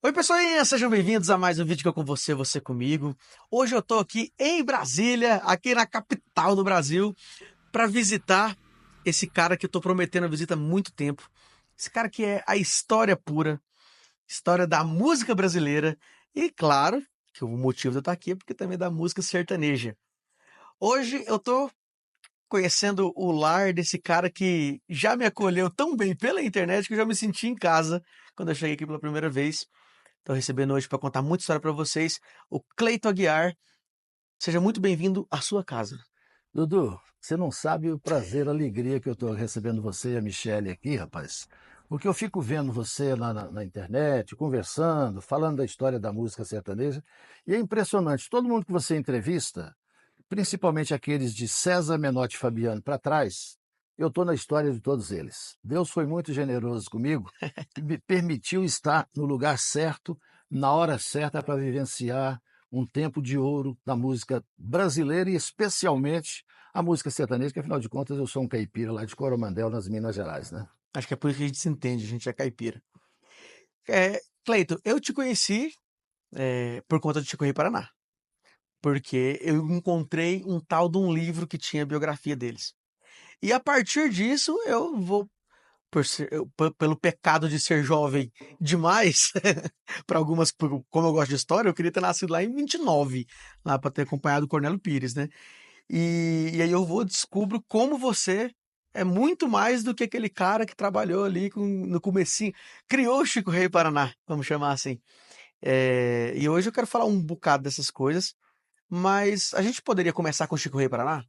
Oi, pessoal, sejam bem-vindos a mais um vídeo que eu com você, você comigo. Hoje eu tô aqui em Brasília, aqui na capital do Brasil, para visitar esse cara que eu tô prometendo a visita há muito tempo. Esse cara que é a história pura, história da música brasileira e, claro, que o motivo de eu estar aqui é porque também é da música sertaneja. Hoje eu tô conhecendo o lar desse cara que já me acolheu tão bem pela internet que eu já me senti em casa quando eu cheguei aqui pela primeira vez. Estou recebendo hoje para contar muita história para vocês, o Cleiton Aguiar. Seja muito bem-vindo à sua casa. Dudu, você não sabe o prazer, a alegria que eu estou recebendo você e a Michelle aqui, rapaz. Porque eu fico vendo você lá na internet, conversando, falando da história da música sertaneja, e é impressionante. Todo mundo que você entrevista, principalmente aqueles de César Menotti e Fabiano para trás, eu estou na história de todos eles. Deus foi muito generoso comigo e me permitiu estar no lugar certo, na hora certa, para vivenciar um tempo de ouro da música brasileira e especialmente a música sertaneja, que afinal de contas eu sou um caipira lá de Coromandel, nas Minas Gerais, né? Acho que é por isso que a gente se entende, a gente é caipira. Cleiton, eu te conheci por conta de Chico Rei Paraná, porque eu encontrei um tal de um livro que tinha a biografia deles. E a partir disso, eu vou, pelo pecado de ser jovem demais, para algumas, como eu gosto de história, eu queria ter nascido lá em 29, lá para ter acompanhado o Cornélio Pires, né? E aí eu vou descubro como você é muito mais do que aquele cara que trabalhou ali no comecinho, criou o Chico Rei Paraná, vamos chamar assim. E hoje eu quero falar um bocado dessas coisas, mas a gente poderia começar com o Chico Rei Paraná?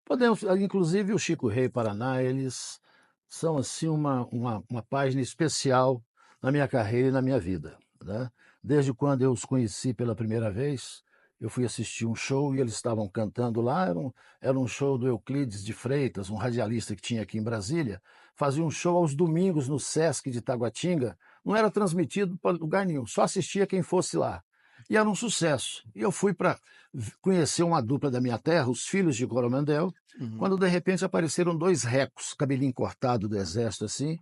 Podemos, inclusive o Chico Rei Paraná, eles são assim uma página especial na minha carreira e na minha vida, né? Desde quando eu os conheci pela primeira vez, eu fui assistir um show e eles estavam cantando lá, era um show do Euclides de Freitas, um radialista que tinha aqui em Brasília, fazia um show aos domingos no Sesc de Taguatinga, não era transmitido para lugar nenhum, só assistia quem fosse lá. E era um sucesso. E eu fui para conhecer uma dupla da minha terra, os Filhos de Coromandel, Uhum. quando de repente apareceram dois recos, cabelinho cortado do exército assim,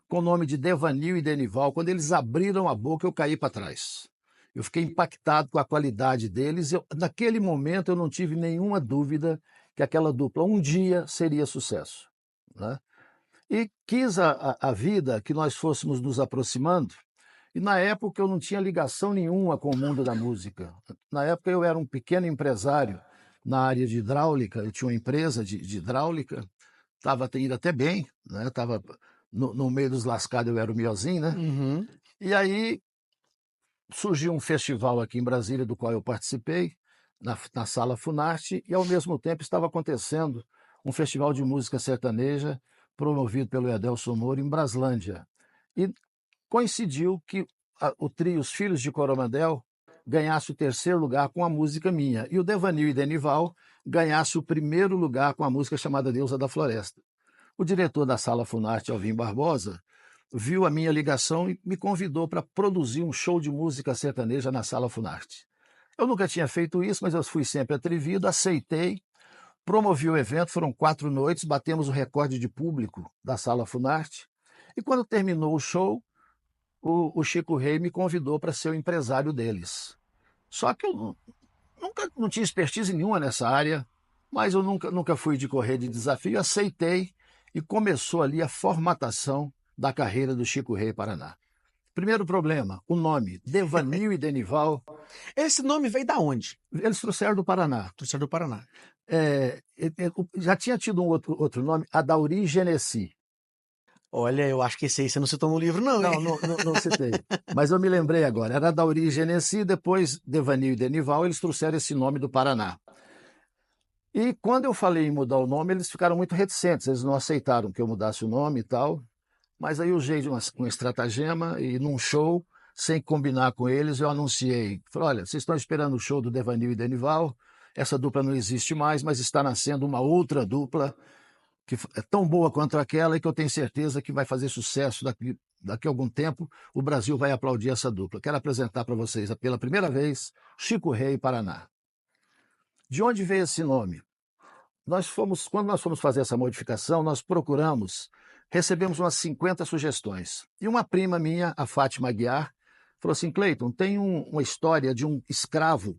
com o nome de Devanil e Denival. Quando eles abriram a boca, eu caí para trás. Eu fiquei impactado com a qualidade deles. Naquele momento, eu não tive nenhuma dúvida que aquela dupla um dia seria sucesso, né? E quis a vida que nós fôssemos nos aproximando. E na época eu não tinha ligação nenhuma com o mundo da música. Na época eu era um pequeno empresário na área de hidráulica, eu tinha uma empresa de hidráulica, estava indo até bem, né? Estava no meio dos lascados, eu era o melhorzinho, né? Uhum. E aí surgiu um festival aqui em Brasília, do qual eu participei, na Sala Funarte, e ao mesmo tempo estava acontecendo um festival de música sertaneja promovido pelo Edelson Moura em Braslândia. E coincidiu que o trio Os Filhos de Coromandel ganhasse o terceiro lugar com a música minha, e o Devanil e Denival ganhasse o primeiro lugar com a música chamada Deusa da Floresta. O diretor da Sala Funarte, Alvim Barbosa, viu a minha ligação e me convidou para produzir um show de música sertaneja na Sala Funarte. Eu nunca tinha feito isso, mas eu fui sempre atrevido, aceitei, promovi o evento, foram 4 noites, batemos o recorde de público da Sala Funarte, e quando terminou o show, o Chico Rei me convidou para ser o empresário deles. Só que eu nunca não tinha expertise nenhuma nessa área, mas eu nunca fui de correr de desafio, aceitei e começou ali a formatação da carreira do Chico Rei Paraná. Primeiro problema, o nome, Devanil e Denival, Esse nome veio da onde? eles trouxeram do Paraná. Trouxeram do Paraná. Já tinha tido um outro nome, Adauri Genesi. Olha, eu acho que esse aí você não citou no livro, não, hein? Não, não citei. Mas eu me lembrei agora. Era Adauri Genesi, depois Devanil e Denival, eles trouxeram esse nome do Paraná. E quando eu falei em mudar o nome, eles ficaram muito reticentes, eles não aceitaram que eu mudasse o nome e tal. Mas aí eu usei uma estratagema e num show, sem combinar com eles, eu anunciei. Falei, olha, vocês estão esperando o show do Devanil e Denival, essa dupla não existe mais, mas está nascendo uma outra dupla que é tão boa quanto aquela e que eu tenho certeza que vai fazer sucesso daqui a algum tempo, o Brasil vai aplaudir essa dupla. Quero apresentar para vocês, pela primeira vez, Chico Rei Paraná. De onde veio esse nome? Quando nós fomos fazer essa modificação, nós recebemos umas 50 sugestões. E uma prima minha, a Fátima Aguiar, falou assim, Cleiton, tem uma história de um escravo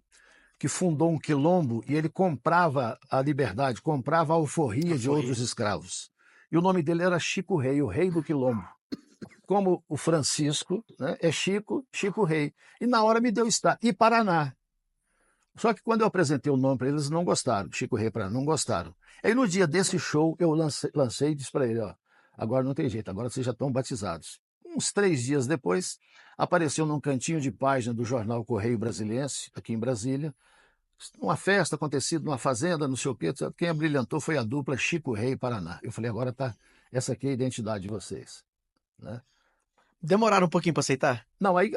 que fundou um quilombo e ele comprava a liberdade, comprava a alforria de outros escravos. E o nome dele era Chico Rei, o rei do quilombo. Como o Francisco, né, é Chico, Chico Rei. E na hora me deu estado. E Paraná. Só que quando eu apresentei o nome para eles, não gostaram. Chico Rei Paraná, não gostaram. Aí no dia desse show, eu lancei e disse para ele, ó, agora não tem jeito, agora vocês já estão batizados. Uns 3 dias depois, apareceu num cantinho de página do jornal Correio Brasiliense, aqui em Brasília, uma festa acontecida numa fazenda, não sei o quê. Quem abrilhantou foi a dupla Chico Rei e Paraná. Eu falei, agora tá, essa aqui é a identidade de vocês. Né? Demoraram um pouquinho para aceitar? Não, aí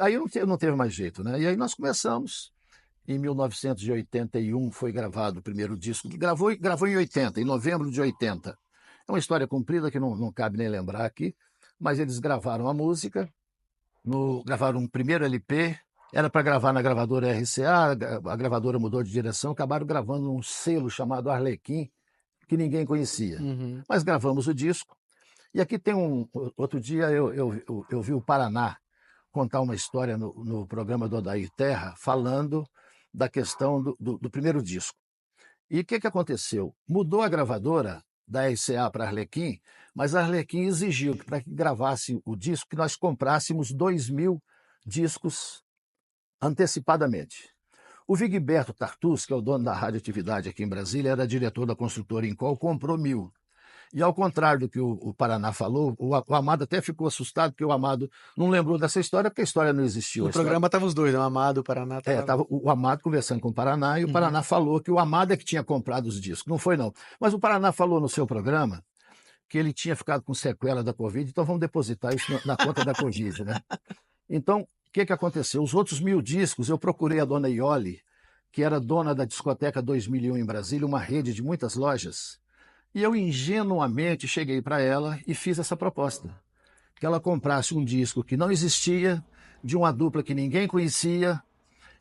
não teve mais jeito, né? E aí nós começamos. Em 1981 foi gravado o primeiro disco. Gravou em 80, em novembro de 80. É uma história comprida que não cabe nem lembrar aqui, mas eles gravaram a música, gravaram um primeiro LP, era para gravar na gravadora RCA, a gravadora mudou de direção, acabaram gravando um selo chamado Arlequim, que ninguém conhecia. Uhum. Mas gravamos o disco. E aqui tem outro dia eu vi o Paraná contar uma história no programa do Odair Terra, falando da questão do primeiro disco. E o que aconteceu? Mudou a gravadora da RCA para a Arlequim, mas a Arlequim exigiu que para que gravasse o disco, que nós comprássemos 2.000 discos antecipadamente. O Vigberto Tartus, que é o dono da radioatividade aqui em Brasília, era diretor da construtora Incol, comprou 1.000. E ao contrário do que o Paraná falou, o Amado até ficou assustado, porque o Amado não lembrou dessa história, porque a história não existiu. No programa estavam os dois, né? O Amado, o Paraná. Tava o Amado conversando com o Paraná, e o Paraná falou que o Amado é que tinha comprado os discos. Não foi, não. Mas o Paraná falou no seu programa que ele tinha ficado com sequela da Covid, então vamos depositar isso na conta da Covid, né? Então, o que aconteceu? Os outros 1.000 discos, eu procurei a dona Iole, que era dona da discoteca 2001 em Brasília, uma rede de muitas lojas, e eu ingenuamente cheguei para ela e fiz essa proposta. Que ela comprasse um disco que não existia, de uma dupla que ninguém conhecia,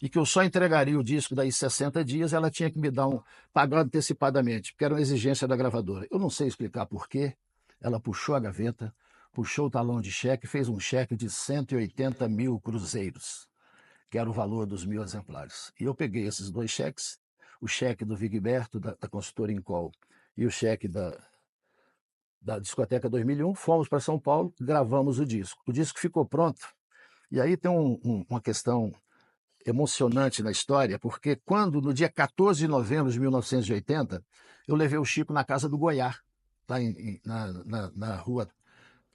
e que eu só entregaria o disco daí 60 dias, ela tinha que me pagar antecipadamente, porque era uma exigência da gravadora. Eu não sei explicar por quê. Ela puxou a gaveta, puxou o talão de cheque, fez um cheque de 180 mil cruzeiros, que era o valor dos 1.000 exemplares. E eu peguei esses 2 cheques, o cheque do Vigberto, da consultora Incol, e o cheque da discoteca 2001, fomos para São Paulo, gravamos o disco. O disco ficou pronto. E aí tem uma questão emocionante na história, porque quando, no dia 14 de novembro de 1980, eu levei o Chico na casa do Goiá, lá na rua,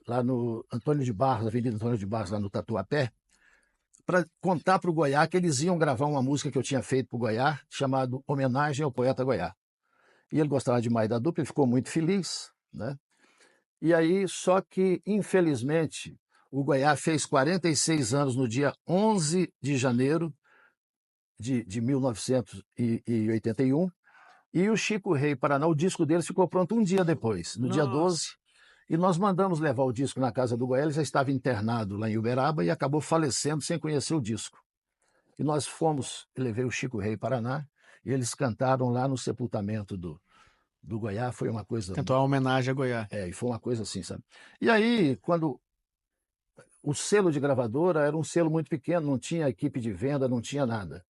lá no Antônio de Barros, Avenida Antônio de Barros, lá no Tatuapé, para contar para o Goiá que eles iam gravar uma música que eu tinha feito para o Goiá, chamado Homenagem ao Poeta Goiá. E ele gostava demais da dupla, ele ficou muito feliz, né? E aí, só que, infelizmente, o Goiá fez 46 anos no dia 11 de janeiro de 1981, e o Chico Rei Paraná, o disco deles ficou pronto um dia depois, no dia 12, e nós mandamos levar o disco na casa do Goiá, ele já estava internado lá em Uberaba e acabou falecendo sem conhecer o disco. E nós levei o Chico Rei Paraná, e eles cantaram lá no sepultamento do Goiá, foi uma coisa... Tentou a homenagem a Goiás. E foi uma coisa assim, sabe? E aí, quando o selo de gravadora era um selo muito pequeno, não tinha equipe de venda, não tinha nada.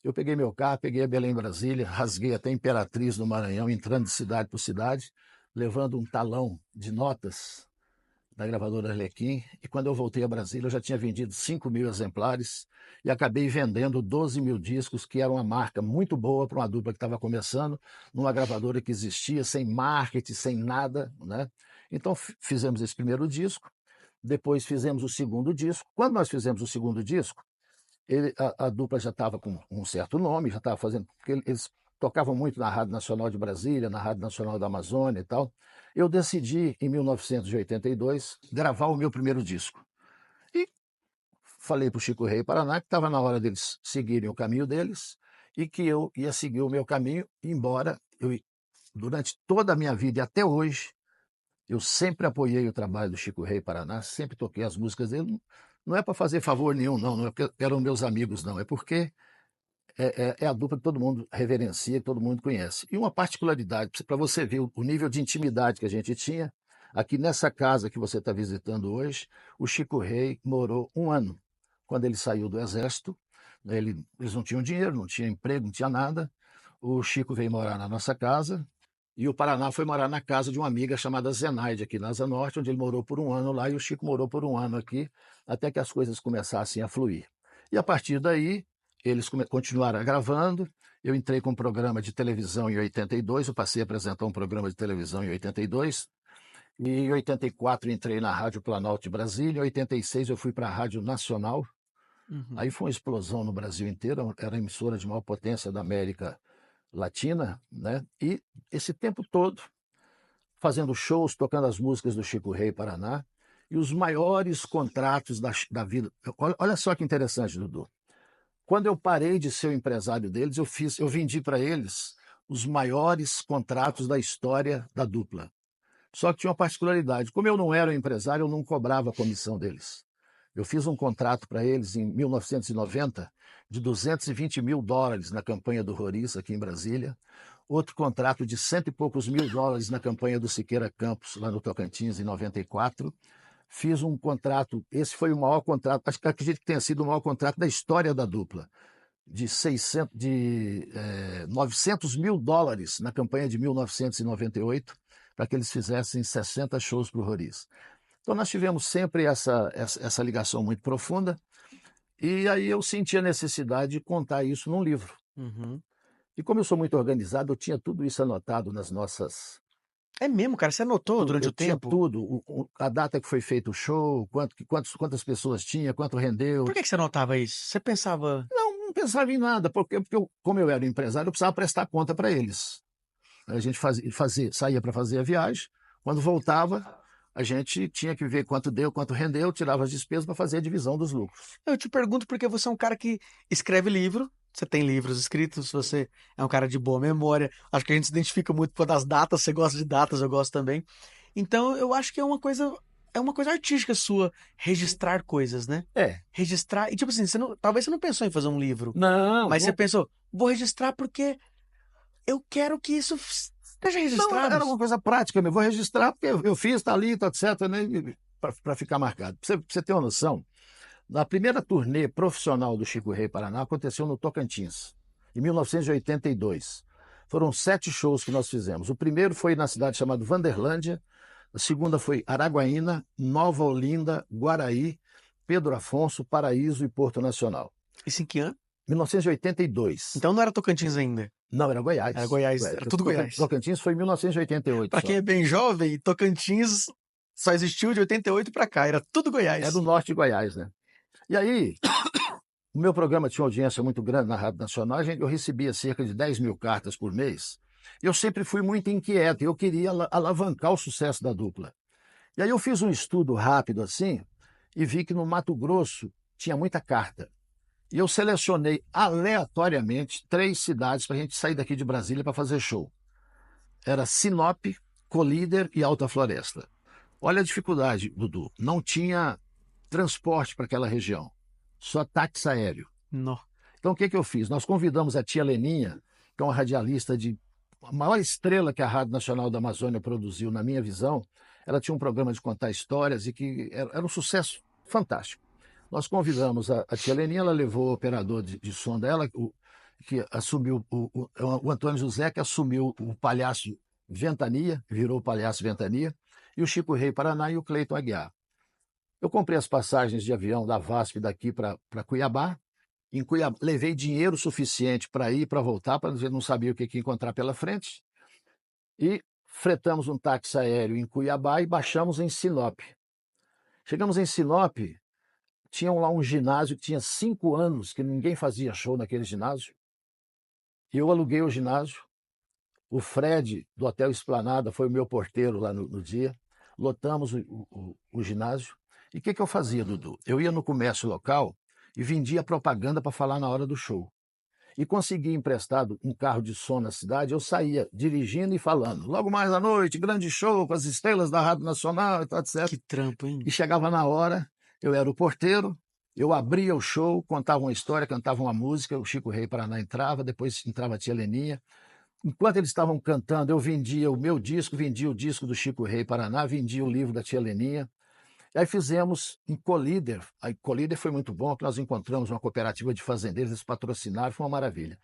Eu peguei meu carro, peguei a Belém, Brasília, rasguei até Imperatriz no Maranhão, entrando de cidade por cidade, levando um talão de notas da gravadora Arlequim, e quando eu voltei a Brasília eu já tinha vendido 5.000 exemplares e acabei vendendo 12.000 discos, que era uma marca muito boa para uma dupla que estava começando, numa gravadora que existia, sem marketing, sem nada, né? Então fizemos esse primeiro disco, depois fizemos o segundo disco. Quando nós fizemos o segundo disco, a dupla já estava com um certo nome, já estava fazendo, porque eles tocavam muito na Rádio Nacional de Brasília, na Rádio Nacional da Amazônia e tal. Eu decidi, em 1982, gravar o meu primeiro disco. E falei para o Chico Rei Paraná que estava na hora deles seguirem o caminho deles e que eu ia seguir o meu caminho, embora durante toda a minha vida e até hoje, eu sempre apoiei o trabalho do Chico Rei Paraná, sempre toquei as músicas dele. Não é para fazer favor nenhum, não é porque eram meus amigos, não. É porque é a dupla que todo mundo reverencia, que todo mundo conhece. E uma particularidade, para você ver o nível de intimidade que a gente tinha, aqui nessa casa que você está visitando hoje, o Chico Rei morou 1 ano quando ele saiu do Exército. Eles não tinham dinheiro, não tinham emprego, não tinha nada. O Chico veio morar na nossa casa e o Paraná foi morar na casa de uma amiga chamada Zenaide, aqui na Asa Norte, onde ele morou por um ano lá e o Chico morou por um ano aqui, até que as coisas começassem a fluir. E a partir daí, eles continuaram gravando. Eu entrei com um programa de televisão em 82, eu passei a apresentar um programa de televisão em 82. E em 84 entrei na Rádio Planalto de Brasília, em 86 eu fui para a Rádio Nacional. Aí Uhum. foi uma explosão no Brasil inteiro, era a emissora de maior potência da América Latina, né? E esse tempo todo fazendo shows, tocando as músicas do Chico Rei Paraná, e os maiores contratos da vida. Olha só que interessante, Dudu. Quando eu parei de ser o empresário deles, eu vendi para eles os maiores contratos da história da dupla. Só que tinha uma particularidade. Como eu não era o empresário, eu não cobrava a comissão deles. Eu fiz um contrato para eles em 1990 de $220 mil na campanha do Roriz, aqui em Brasília. Outro contrato de cento e poucos mil dólares na campanha do Siqueira Campos, lá no Tocantins, em 94. Fiz um contrato, esse foi o maior contrato, acredito que tenha sido o maior contrato da história da dupla, de $900 mil na campanha de 1998, para que eles fizessem 60 shows para o Roriz. Então nós tivemos sempre essa ligação muito profunda, e aí eu senti a necessidade de contar isso num livro. Uhum. E como eu sou muito organizado, eu tinha tudo isso anotado nas nossas. É mesmo, cara? Você anotou durante Eu o tinha tempo? tudo, a data que foi feito o show, quantas pessoas tinha, quanto rendeu. Por que você anotava isso? Você pensava. Não pensava em nada, porque como eu era empresário, eu precisava prestar conta para eles. A gente saía para fazer a viagem, quando voltava, a gente tinha que ver quanto deu, quanto rendeu, tirava as despesas para fazer a divisão dos lucros. Eu te pergunto porque você é um cara que escreve livro, você tem livros escritos, você é um cara de boa memória. Acho que a gente se identifica muito por das datas, você gosta de datas, eu gosto também. Então eu acho que é uma coisa artística sua registrar coisas, né? É, Registrar. E tipo assim, talvez você não pensou em fazer um livro, não, mas você pensou, vou registrar porque eu quero que isso esteja não, registrado. era uma coisa prática mesmo. Vou registrar porque eu fiz, está ali, está certo, né? Para ficar marcado. Para você ter uma noção, a primeira turnê profissional do Chico Rei Paraná aconteceu no Tocantins, em 1982. Foram 7 shows que nós fizemos. O primeiro foi na cidade chamada Vanderlândia, a segunda foi Araguaína, Nova Olinda, Guaraí, Pedro Afonso, Paraíso e Porto Nacional. Isso em que ano? 1982. Então não era Tocantins ainda. Não, era Era Goiás. Goiás, era tudo Goiás. Tocantins foi em 1988 Pra quem só. é bem jovem, Tocantins só existiu de 88 pra cá, era tudo É do Goiás. norte de Goiás, né? E aí, o meu programa tinha uma audiência muito grande na Rádio Nacional, eu recebia cerca de 10 mil cartas por mês. Eu sempre fui muito inquieto, eu queria alavancar o sucesso da dupla. E aí eu fiz um estudo rápido assim e vi que no Mato Grosso tinha muita carta. E eu selecionei aleatoriamente 3 cidades para a gente sair daqui de Brasília para fazer show. Era Sinop, Colíder e Alta Floresta. Olha a dificuldade, Dudu. Não tinha transporte para aquela região, só táxi aéreo. Não. Então o que eu fiz? Nós convidamos a tia Leninha, que é uma radialista a maior estrela que a Rádio Nacional da Amazônia produziu, na minha visão. Ela tinha um programa de contar histórias e que era um sucesso fantástico. Nós convidamos a tia Leninha, ela levou o operador de som dela, que assumiu, o Antônio José, que assumiu o Palhaço Ventania, virou o Palhaço Ventania, e o Chico Rei Paraná e o Cleiton Aguiar. Eu comprei as passagens de avião da VASP daqui para Cuiabá. Em Cuiabá, levei dinheiro suficiente para ir e para voltar, para dizer não sabia o que ia encontrar pela frente. E fretamos um táxi aéreo em Cuiabá e baixamos em Sinop. Chegamos em Sinop, tinha lá um ginásio que tinha 5 anos que ninguém fazia show naquele ginásio. E eu aluguei o ginásio. O Fred, do Hotel Esplanada, foi o meu porteiro lá no dia. Lotamos o ginásio. E o que eu fazia, Dudu? Eu ia no comércio local e vendia propaganda para falar na hora do show. E consegui emprestado um carro de som na cidade, eu saía dirigindo e falando. Logo mais à noite, grande show com as estrelas da Rádio Nacional, etc. Que trampo, hein? E chegava na hora, eu era o porteiro, eu abria o show, contava uma história, cantava uma música, o Chico Rei Paraná entrava, depois entrava a tia Leninha. Enquanto eles estavam cantando, eu vendia o meu disco, vendia o disco do Chico Rei Paraná, vendia o livro da tia Leninha. E aí fizemos em Colíder. A Colíder foi muito bom, porque nós encontramos uma cooperativa de fazendeiros, eles patrocinaram, foi uma maravilha.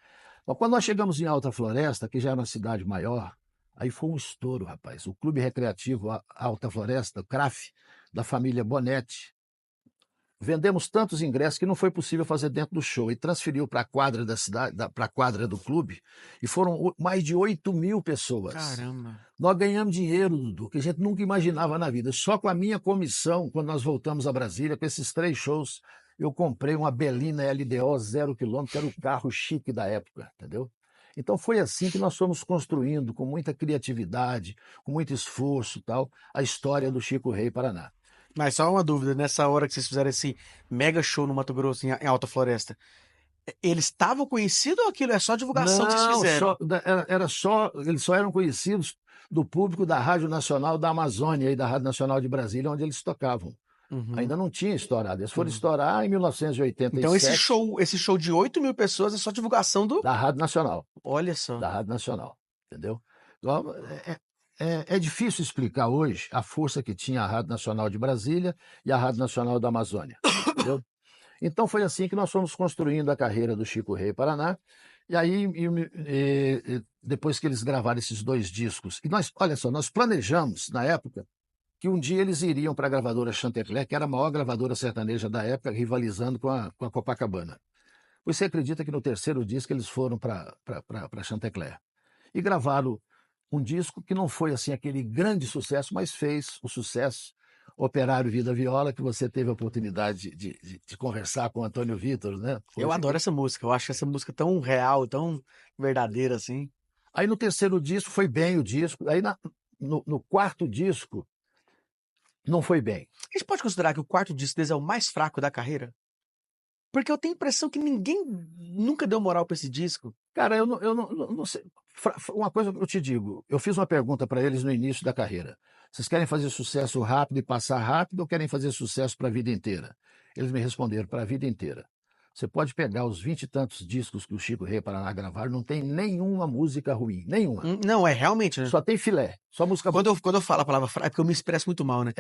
Mas quando nós chegamos em Alta Floresta, que já era uma cidade maior, aí foi um estouro, rapaz. O Clube Recreativo Alta Floresta, o CRAF, da família Bonetti, vendemos tantos ingressos que não foi possível fazer dentro do show. E transferiu para a quadra da cidade, para a quadra do clube, e foram mais de 8.000 pessoas. Caramba. Nós ganhamos dinheiro, Dudu, que a gente nunca imaginava na vida. Só com a minha comissão, quando nós voltamos a Brasília, com esses 3 shows, eu comprei uma Belina LDO 0 km, que era o carro chique da época, entendeu? Então foi assim que nós fomos construindo, com muita criatividade, com muito esforço, tal, a história do Chico Rei Paraná. Mas só uma dúvida, nessa hora que vocês fizeram esse mega show no Mato Grosso, em Alta Floresta, eles estavam conhecidos ou aquilo é só divulgação que vocês Não, fizeram? era só, eles só eram conhecidos do público da Rádio Nacional da Amazônia e da Rádio Nacional de Brasília, onde eles tocavam. Uhum. Ainda não tinha estourado. Eles foram Uhum. estourar em Então 1987 esse show de 8.000 pessoas é só divulgação do... da Rádio Nacional. Olha só. Da Rádio Nacional, entendeu? Então, é difícil explicar hoje a força que tinha a Rádio Nacional de Brasília e a Rádio Nacional da Amazônia, entendeu? Então foi assim que nós fomos construindo a carreira do Chico Rei Paraná. E aí, depois que eles gravaram esses 2 discos, e nós, olha só, nós planejamos, na época, que um dia eles iriam para a gravadora Chantecler, que era a maior gravadora sertaneja da época, rivalizando com a Copacabana. Você acredita que no 3º disco eles foram para Chantecler? E gravaram um disco que não foi assim aquele grande sucesso, mas fez o sucesso Operário Vida Viola, que você teve a oportunidade de conversar com o Antônio Vitor, né? Eu adoro essa música, eu acho essa música tão real, tão verdadeira assim. Aí no 3º disco foi bem o disco, aí no 4º disco não foi bem. A gente pode considerar que o 4º disco deles é o mais fraco da carreira? Porque eu tenho a impressão que ninguém nunca deu moral pra esse disco. Cara, eu não sei. Uma coisa que eu te digo, eu fiz uma pergunta para eles no início da carreira. Vocês querem fazer sucesso rápido e passar rápido ou querem fazer sucesso para a vida inteira? Eles me responderam, para a vida inteira. Você pode pegar os 20 e tantos discos que o Chico Rei Paraná gravaram, não tem nenhuma música ruim, nenhuma. Não, é realmente, né? Só tem filé, só música boa. Quando eu falo a palavra fraco, é porque eu me expresso muito mal, né?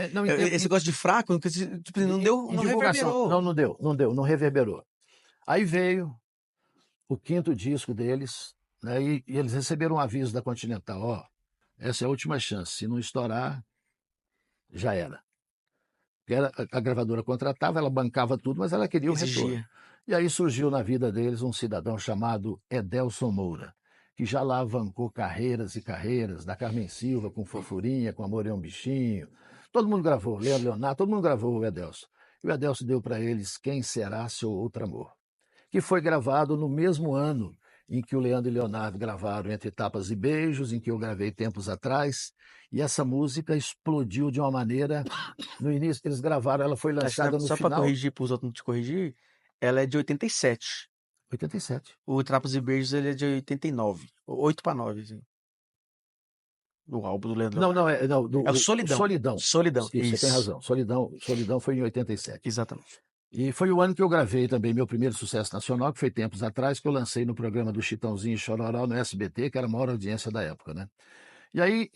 Esse negócio de fraco, tipo, não deu, não reverberou. Não reverberou. Aí veio o 5º disco deles, né, e eles receberam um aviso da Continental, ó, essa é a última chance, se não estourar, já era. A gravadora contratava, ela bancava tudo, mas ela queria o retorno. E aí surgiu na vida deles um cidadão chamado Edelson Moura, que já lá alavancou carreiras e carreiras, da Carmen Silva com Fofurinha, com Amor é um Bichinho. Todo mundo gravou, Leonardo, todo mundo gravou o Edelson. E o Edelson deu para eles Quem Será Seu Outro Amor, que foi gravado no mesmo ano em que o Leandro e Leonardo gravaram Entre Tapas e Beijos, em que eu gravei tempos atrás, e essa música explodiu de uma maneira... No início, eles gravaram, ela foi lançada no final... Só para corrigir, para os outros não te corrigir, ela é de 87. 87. O Trapos e Beijos ele é de 89. 8-9, assim. O álbum do Leandro. Não, é o Solidão. Solidão. Isso, você tem razão. Solidão foi em 87. Exatamente. E foi o ano que eu gravei também meu primeiro sucesso nacional, que foi tempos atrás, que eu lancei no programa do Chitãozinho e Chororó no SBT, que era a maior audiência da época, né? E aí,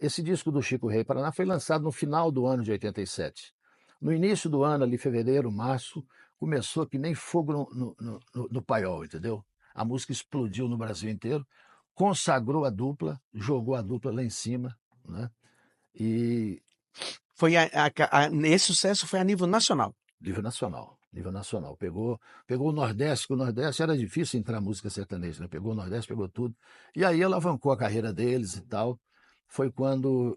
esse disco do Chico Rei Paraná foi lançado no final do ano de 87. No início do ano, ali, fevereiro, março, começou que nem fogo no paiol, entendeu? A música explodiu no Brasil inteiro, consagrou a dupla, jogou a dupla lá em cima, né? E... Foi esse sucesso foi a nível nacional. Nível nacional. Pegou o Nordeste, que o Nordeste era difícil entrar música sertaneja, né? Pegou o Nordeste, pegou tudo. E aí alavancou a carreira deles e tal. Foi quando,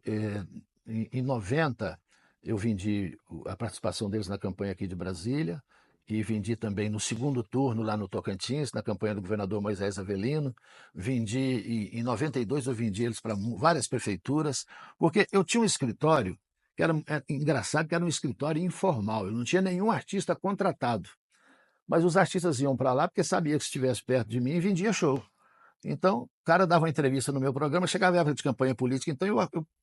em 90, eu vendi a participação deles na campanha aqui de Brasília e vendi também no 2º turno lá no Tocantins, na campanha do governador Moisés Avelino. Em 92 eu vendi eles para várias prefeituras, porque eu tinha um escritório que era engraçado, que era um escritório informal, eu não tinha nenhum artista contratado. Mas os artistas iam para lá porque sabia que se estivesse perto de mim, vendia show. Então, o cara dava uma entrevista no meu programa, chegava a época de campanha política, então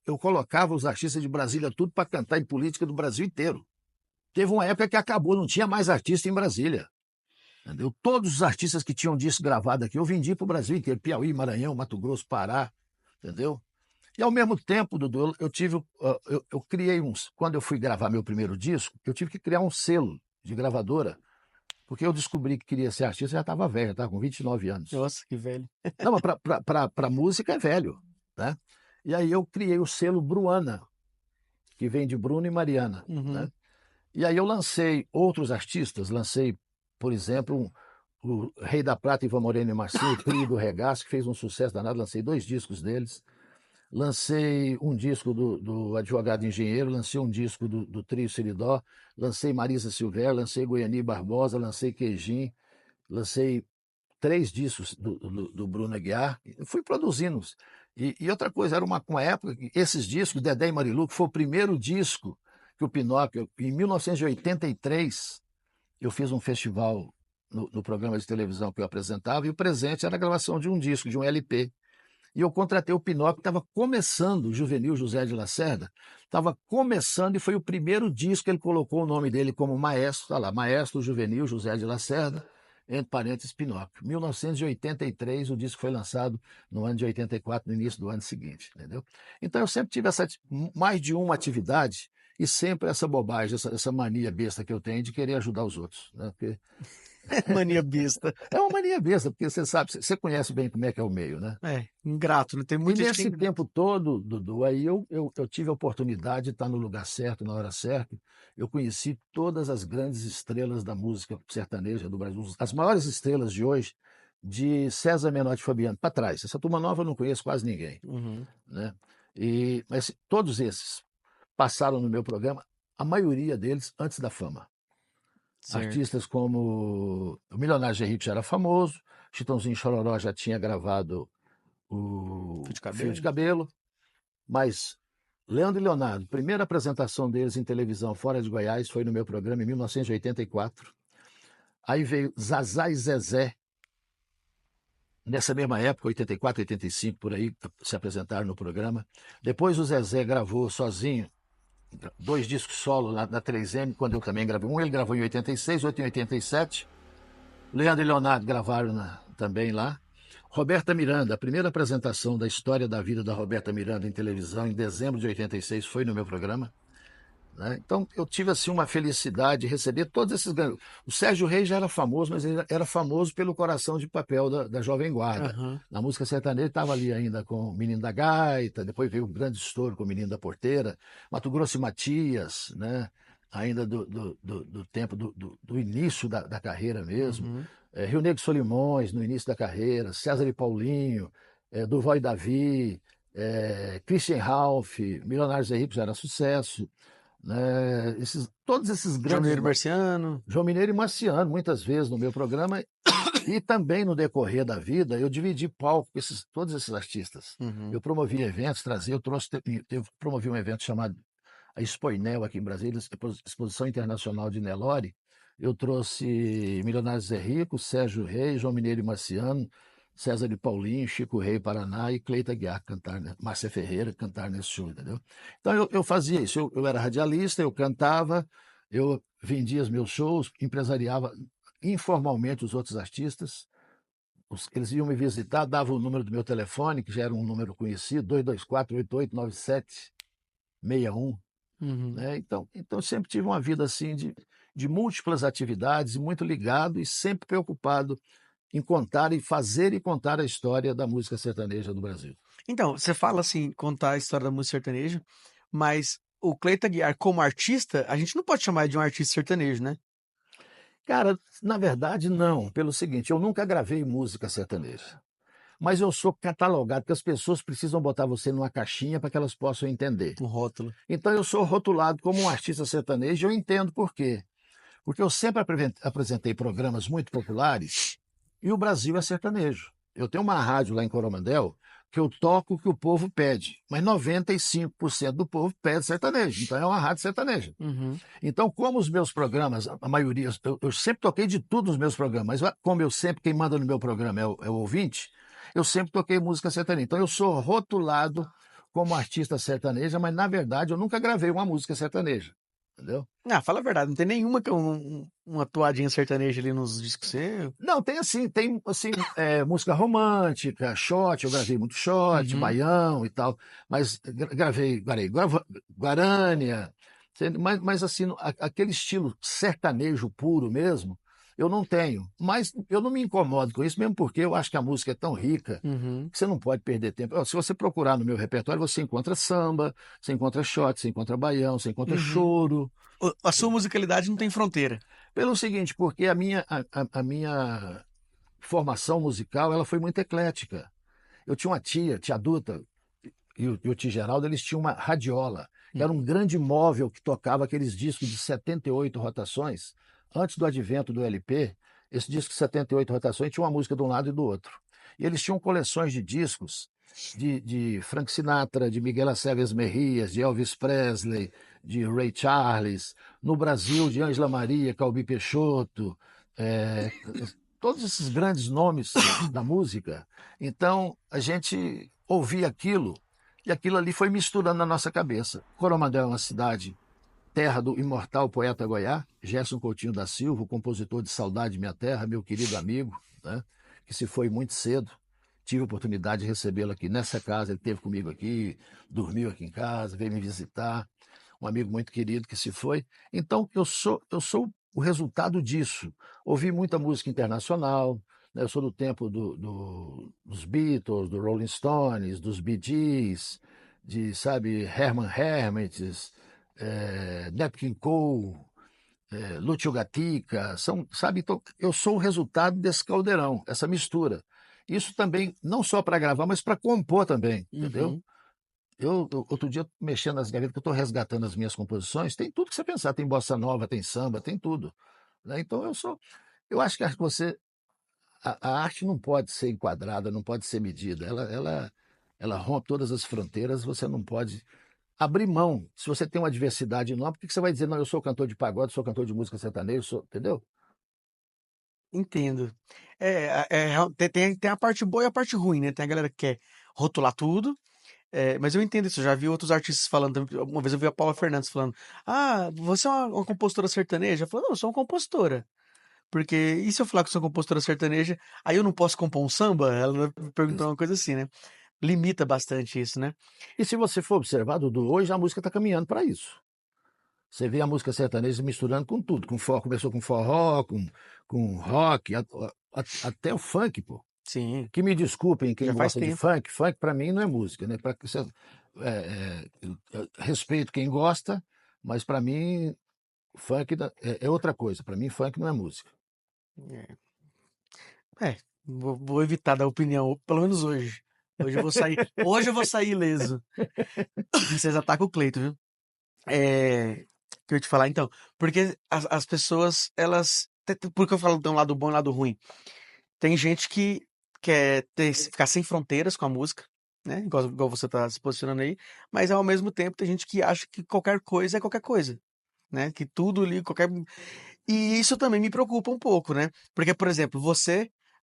eu colocava os artistas de Brasília tudo para cantar em política do Brasil inteiro. Teve uma época que acabou, não tinha mais artista em Brasília. Entendeu? Todos os artistas que tinham disco gravado aqui, eu vendi para o Brasil inteiro, Piauí, Maranhão, Mato Grosso, Pará, entendeu? E ao mesmo tempo, Dudu, eu criei quando eu fui gravar meu primeiro disco, eu tive que criar um selo de gravadora, porque eu descobri que queria ser artista, já estava velho, já estava com 29 anos. Nossa, que velho. Não, mas para música é velho, né? E aí eu criei o selo Bruana, que vem de Bruno e Mariana, Uhum. né? E aí eu lancei outros artistas, lancei, por exemplo, o Rei da Prata, Ivan Moreno e Marcinho, o Trio do Regaço, que fez um sucesso danado, lancei 2 discos deles. Lancei um disco do Advogado Engenheiro, lancei um disco do Trio Seridó, lancei Marisa Silvério, lancei Goiani Barbosa, lancei Queijinho, lancei 3 discos do Bruno Aguiar, fui produzindo. E outra coisa, era uma época que esses discos, Dedé e Marilu, que foi o primeiro disco que o Pinóquio, em 1983, eu fiz um festival no programa de televisão que eu apresentava, e o presente era a gravação de um disco, de um LP. E eu contratei o Pinóquio, que estava começando, o Juvenil José de Lacerda, estava começando e foi o primeiro disco que ele colocou o nome dele como maestro, está lá, Maestro Juvenil José de Lacerda, entre parênteses Pinóquio. 1983, o disco foi lançado no ano de 84, no início do ano seguinte, entendeu? Então eu sempre tive mais de uma atividade e sempre essa bobagem, essa mania besta que eu tenho de querer ajudar os outros, né? Porque Mania besta. é uma mania besta, porque você sabe, você conhece bem como é que é o meio, né? É, ingrato, né? Tem E muita gente que é nesse ingrato. tempo todo, Dudu, aí eu tive a oportunidade de estar no lugar certo, na hora certa. Eu conheci todas as grandes estrelas da música sertaneja do Brasil, as maiores estrelas de hoje, de César Menotti e Fabiano para trás. Essa turma nova eu não conheço quase ninguém, Uhum. né? Mas todos esses passaram no meu programa, a maioria deles antes da fama. Certo. Artistas como o Milionário de Rico já era famoso, Chitãozinho e Chororó já tinha gravado Fio de o Fio de cabelo. Cabelo, mas Leandro e Leonardo, primeira apresentação deles em televisão fora de Goiás foi no meu programa em 1984. Aí veio Zazá e Zezé, nessa mesma época, 84, 85, por aí, se apresentaram no programa. Depois o Zezé gravou sozinho 2 discos solo na 3M, quando eu também gravei. Um ele gravou em 86, outro em 87. Leandro e Leonardo gravaram também lá. Roberta Miranda, a primeira apresentação da história da vida da Roberta Miranda em televisão, em dezembro de 86, foi no meu programa. Né? Então, eu tive assim uma felicidade de receber todos esses grandes. O Sérgio Reis já era famoso, mas ele era famoso pelo Coração de Papel da Jovem Guarda. Aham. Na música sertaneja estava ali ainda com o Menino da Gaita, depois veio um grande estouro com o Menino da Porteira, Mato Grosso e Matias, né? Ainda do tempo do início da carreira mesmo. Uhum. Rio Negro e Solimões, no início da carreira, César e Paulinho, Durval e Davi, Christian Ralph, Milionários e Ricos já era sucesso, né? Todos esses João grandes. Mineiro Marciano. João Mineiro e Marciano, muitas vezes no meu programa, e também no decorrer da vida, eu dividi palco com todos esses artistas. Uhum. Eu promovi eventos, promovi um evento chamado a Expoinel aqui em Brasília, Exposição Internacional de Nelore. Eu trouxe Milionários Zé Rico, Sérgio Reis, João Mineiro e Marciano, César de Paulinho, Chico Rei Paraná e Cleita Guiar cantar, né? Márcia Ferreira cantar nesse show, entendeu? Então eu fazia isso, eu era radialista, eu cantava, eu vendia os meus shows, empresariava informalmente os outros artistas, eles iam me visitar, davam o número do meu telefone, que já era um número conhecido, 224-889761, Uhum. né? Então eu sempre tive uma vida assim de múltiplas atividades, muito ligado e sempre preocupado em contar e fazer e contar a história da música sertaneja do Brasil. Então, você fala assim, contar a história da música sertaneja, mas o Cleiton Aguiar, como artista, a gente não pode chamar ele de um artista sertanejo, né? Cara, na verdade, não. Pelo seguinte, eu nunca gravei música sertaneja. Mas eu sou catalogado, porque as pessoas precisam botar você numa caixinha para que elas possam entender. Um rótulo. Então eu sou rotulado como um artista sertanejo e eu entendo por quê. Porque eu sempre apresentei programas muito populares e o Brasil é sertanejo. Eu tenho uma rádio lá em Coromandel que eu toco o que o povo pede, mas 95% do povo pede sertanejo. Então é uma rádio sertaneja. Uhum. Então, como os meus programas, a maioria, eu sempre toquei de tudo nos meus programas, mas como eu sempre, quem manda no meu programa é o ouvinte, eu sempre toquei música sertaneja. Então, eu sou rotulado como artista sertaneja, mas na verdade eu nunca gravei uma música sertaneja. entendeu? Ah, fala a verdade, não tem nenhuma que uma toadinha sertaneja ali nos discos seus. Não, tem assim, música romântica, shot, eu gravei muito shot, Uhum, baião e tal, mas gravei Guarânia, mas assim, aquele estilo sertanejo puro mesmo, eu não tenho. Mas eu não me incomodo com isso, mesmo porque eu acho que a música é tão rica uhum, que você não pode perder tempo. Ó, se você procurar no meu repertório, você encontra samba, você encontra shot, você encontra baião, você encontra uhum. choro. A sua musicalidade não tem fronteira. Pelo seguinte, porque a minha formação musical ela foi muito eclética. Eu tinha uma tia Duta e o tio Geraldo, eles tinham uma radiola, que era um grande móvel que tocava aqueles discos de 78 rotações. Antes do advento do LP, esse disco de 78 rotações tinha uma música de um lado e do outro. E eles tinham coleções de discos de Frank Sinatra, de Miguel Aceves Merrias, de Elvis Presley, de Ray Charles. No Brasil, de Ângela Maria, Calbi Peixoto, é, todos esses grandes nomes da música. Então, a gente ouvia aquilo e aquilo ali foi misturando na nossa cabeça. Coromandel é uma cidade, terra do imortal poeta Goiá, Gerson Coutinho da Silva, o compositor de Saudade Minha Terra, meu querido amigo, né, que se foi muito cedo. Tive a oportunidade de recebê-lo aqui nessa casa, ele esteve comigo aqui, dormiu aqui em casa, veio me visitar. Um amigo muito querido que se foi. Então, eu sou o resultado disso. Ouvi muita música internacional, né? Eu sou do tempo dos Beatles, do Rolling Stones, dos Bee Gees, de, sabe, Herman Hermits, Nat King Cole, Lúcio Gatica, sabe, então, eu sou o resultado desse caldeirão, essa mistura. Isso também, não só para gravar, mas para compor também, entendeu? Uhum. Outro dia, mexendo nas gavetas, que eu estou resgatando as minhas composições, tem tudo que você pensar, tem bossa nova, tem samba, tem tudo. Né? Então, eu acho que a arte não pode ser enquadrada, não pode ser medida. Ela rompe todas as fronteiras, você não pode abrir mão. Se você tem uma diversidade enorme, por que você vai dizer, não, eu sou cantor de pagode, sou cantor de música sertaneja, entendeu? Entendo. Tem a parte boa e a parte ruim, né? Tem a galera que quer rotular tudo. Mas eu entendo isso, eu já vi outros artistas falando. Uma vez eu vi a Paula Fernandes falando: Ah, você é uma compositora sertaneja? Eu falei: Não, eu sou uma compositora. Porque e se eu falar que eu sou compositora sertaneja, aí eu não posso compor um samba? Ela me perguntou uma coisa assim, né? Limita bastante isso, né? E se você for observar, Dudu, hoje a música está caminhando para isso. Você vê a música sertaneja misturando com tudo, com forró, começou com forró, com rock, até o funk, pô. Sim, Que me desculpem quem já faz gosta de tempo. funk para mim não é música, né? Respeito quem gosta, mas para mim funk é outra coisa. Para mim funk não é música. Vou evitar dar opinião, pelo menos hoje. Hoje eu vou sair ileso. Vocês atacam o Cleito, viu? Que eu ia te falar, então, porque as pessoas, elas, porque eu falo de um lado bom e um lado ruim. Tem gente que quer ficar sem fronteiras com a música, né? Igual você tá se posicionando aí, mas ao mesmo tempo tem gente que acha que qualquer coisa é qualquer coisa, né? Que tudo ali, qualquer. E isso também me preocupa um pouco, né? Porque, por exemplo,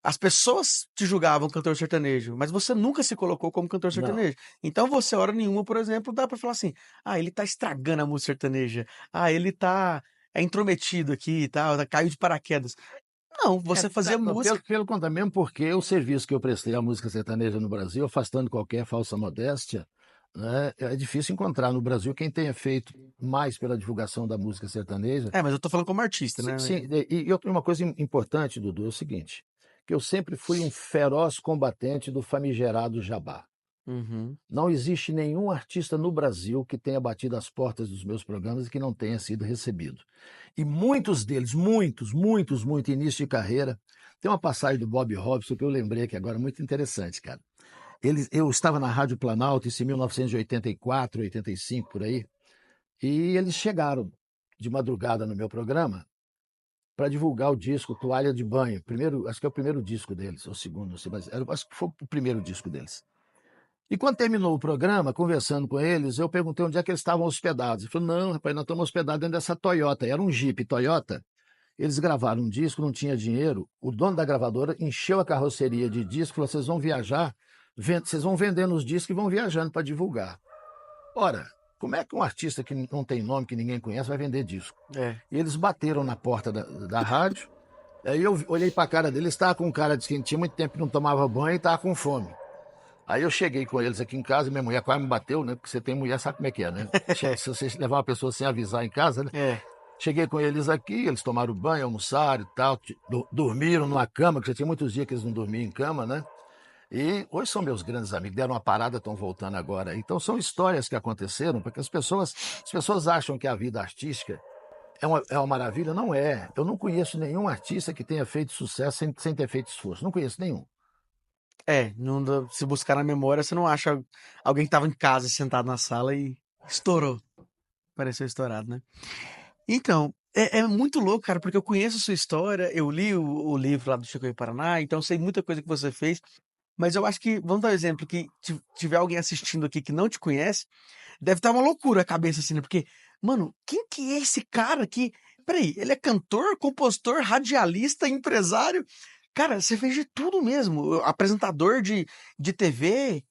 as pessoas te julgavam cantor sertanejo, mas você nunca se colocou como cantor Não. sertanejo. Então você, hora nenhuma, por exemplo, dá pra falar assim: ah, ele tá estragando a música sertaneja. Ah, ele tá. É intrometido aqui e tal, caiu de paraquedas. Não, você fazia Não, música. pelo contrário, mesmo porque o serviço que eu prestei à música sertaneja no Brasil, afastando qualquer falsa modéstia, né, é difícil encontrar no Brasil quem tenha feito mais pela divulgação da música sertaneja. Mas eu tô falando como artista, Sim, né? sim, uma coisa importante, Dudu, é o seguinte, que eu sempre fui um feroz combatente do famigerado jabá. Uhum. Não existe nenhum artista no Brasil que tenha batido as portas dos meus programas e que não tenha sido recebido. E muitos deles, muito início de carreira. Tem uma passagem do Bob Robson que eu lembrei aqui agora, muito interessante, cara. Eu estava na Rádio Planalto, isso em 1984, 85, por aí, e eles chegaram de madrugada no meu programa para divulgar o disco Toalha de Banho. Primeiro, acho que é o primeiro disco deles, ou o segundo, não sei, mas acho que foi o primeiro disco deles. E quando terminou o programa, conversando com eles, eu perguntei onde é que eles estavam hospedados. Ele falou: não, rapaz, nós estamos hospedados dentro dessa Toyota. Era um Jeep Toyota. Eles gravaram um disco, não tinha dinheiro. O dono da gravadora encheu a carroceria de disco e falou: vocês vão viajar, vocês vão vendendo os discos e vão viajando para divulgar. Ora, Como é que um artista que não tem nome, que ninguém conhece, vai vender disco? É. E eles bateram na porta da rádio. Aí eu olhei para a cara deles, estava com um cara de que tinha muito tempo que não tomava banho e estava com fome. Aí eu cheguei com eles aqui em casa e minha mulher quase me bateu, né? Porque você tem mulher, sabe como é que é, né? Se você levar uma pessoa sem avisar em casa, né? É. Cheguei com eles aqui, eles tomaram banho, almoçaram e tal, dormiram numa cama, que já tinha muitos dias que eles não dormiam em cama, né? E hoje são meus grandes amigos, deram uma parada, estão voltando agora. Então são histórias que aconteceram, porque as pessoas acham que a vida artística é uma maravilha. Não é. Eu não conheço nenhum artista que tenha feito sucesso sem ter feito esforço. Não conheço nenhum. Não se buscar na memória, você não acha alguém que tava em casa sentado na sala e estourou. Pareceu estourado, né? Então, é muito louco, cara, porque eu conheço a sua história, eu li o livro lá do Chico Rei Paraná, então eu sei muita coisa que você fez, mas eu acho que, vamos dar um exemplo, que tiver alguém assistindo aqui que não te conhece, deve estar uma loucura a cabeça assim, né? Porque, mano, quem que é esse cara que. Peraí, ele é cantor, compositor, radialista, empresário? Cara, você fez de tudo mesmo. Apresentador de TV.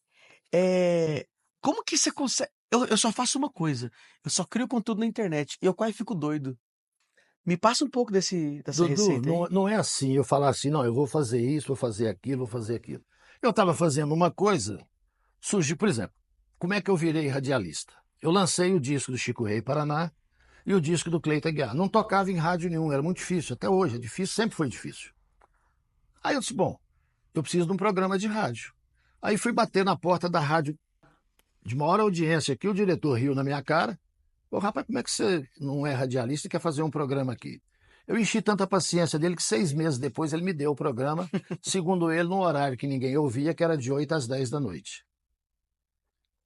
É... Como que você consegue. Eu só faço uma coisa. Eu só crio conteúdo na internet. E eu quase fico doido. Me passa um pouco dessa Dudu, receita aí. não é assim eu falar assim, não, eu vou fazer isso, vou fazer aquilo, vou fazer aquilo. Eu estava fazendo uma coisa, surgiu, por exemplo, como é que eu virei radialista? Eu lancei o disco do Chico Rei Paraná e o disco do Cleiton Aguiar. Não tocava em rádio nenhum, era muito difícil, até hoje é difícil, sempre foi difícil. Aí eu disse, bom, eu preciso de um programa de rádio. Aí fui bater na porta da rádio de maior audiência aqui, o diretor riu na minha cara. Ô, rapaz, como é que você não é radialista e quer fazer um programa aqui? Eu enchi tanta paciência dele que 6 meses depois ele me deu o programa, segundo ele, num horário que ninguém ouvia, que era de 8 às 10 da noite.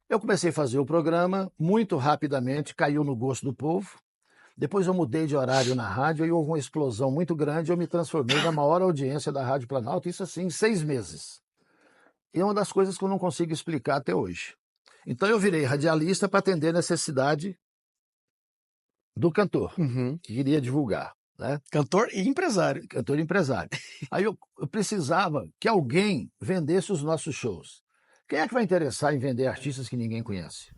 Eu comecei a fazer o programa, muito rapidamente, caiu no gosto do povo. Depois eu mudei de horário na rádio e houve uma explosão muito grande. Eu me transformei na maior audiência da Rádio Planalto, isso assim, em 6 meses. E é uma das coisas que eu não consigo explicar até hoje. Então eu virei radialista para atender a necessidade do cantor, Uhum. que queria divulgar, né? Cantor e empresário. Cantor e empresário. Aí eu precisava que alguém vendesse os nossos shows. Quem é que vai interessar em vender artistas que ninguém conhece?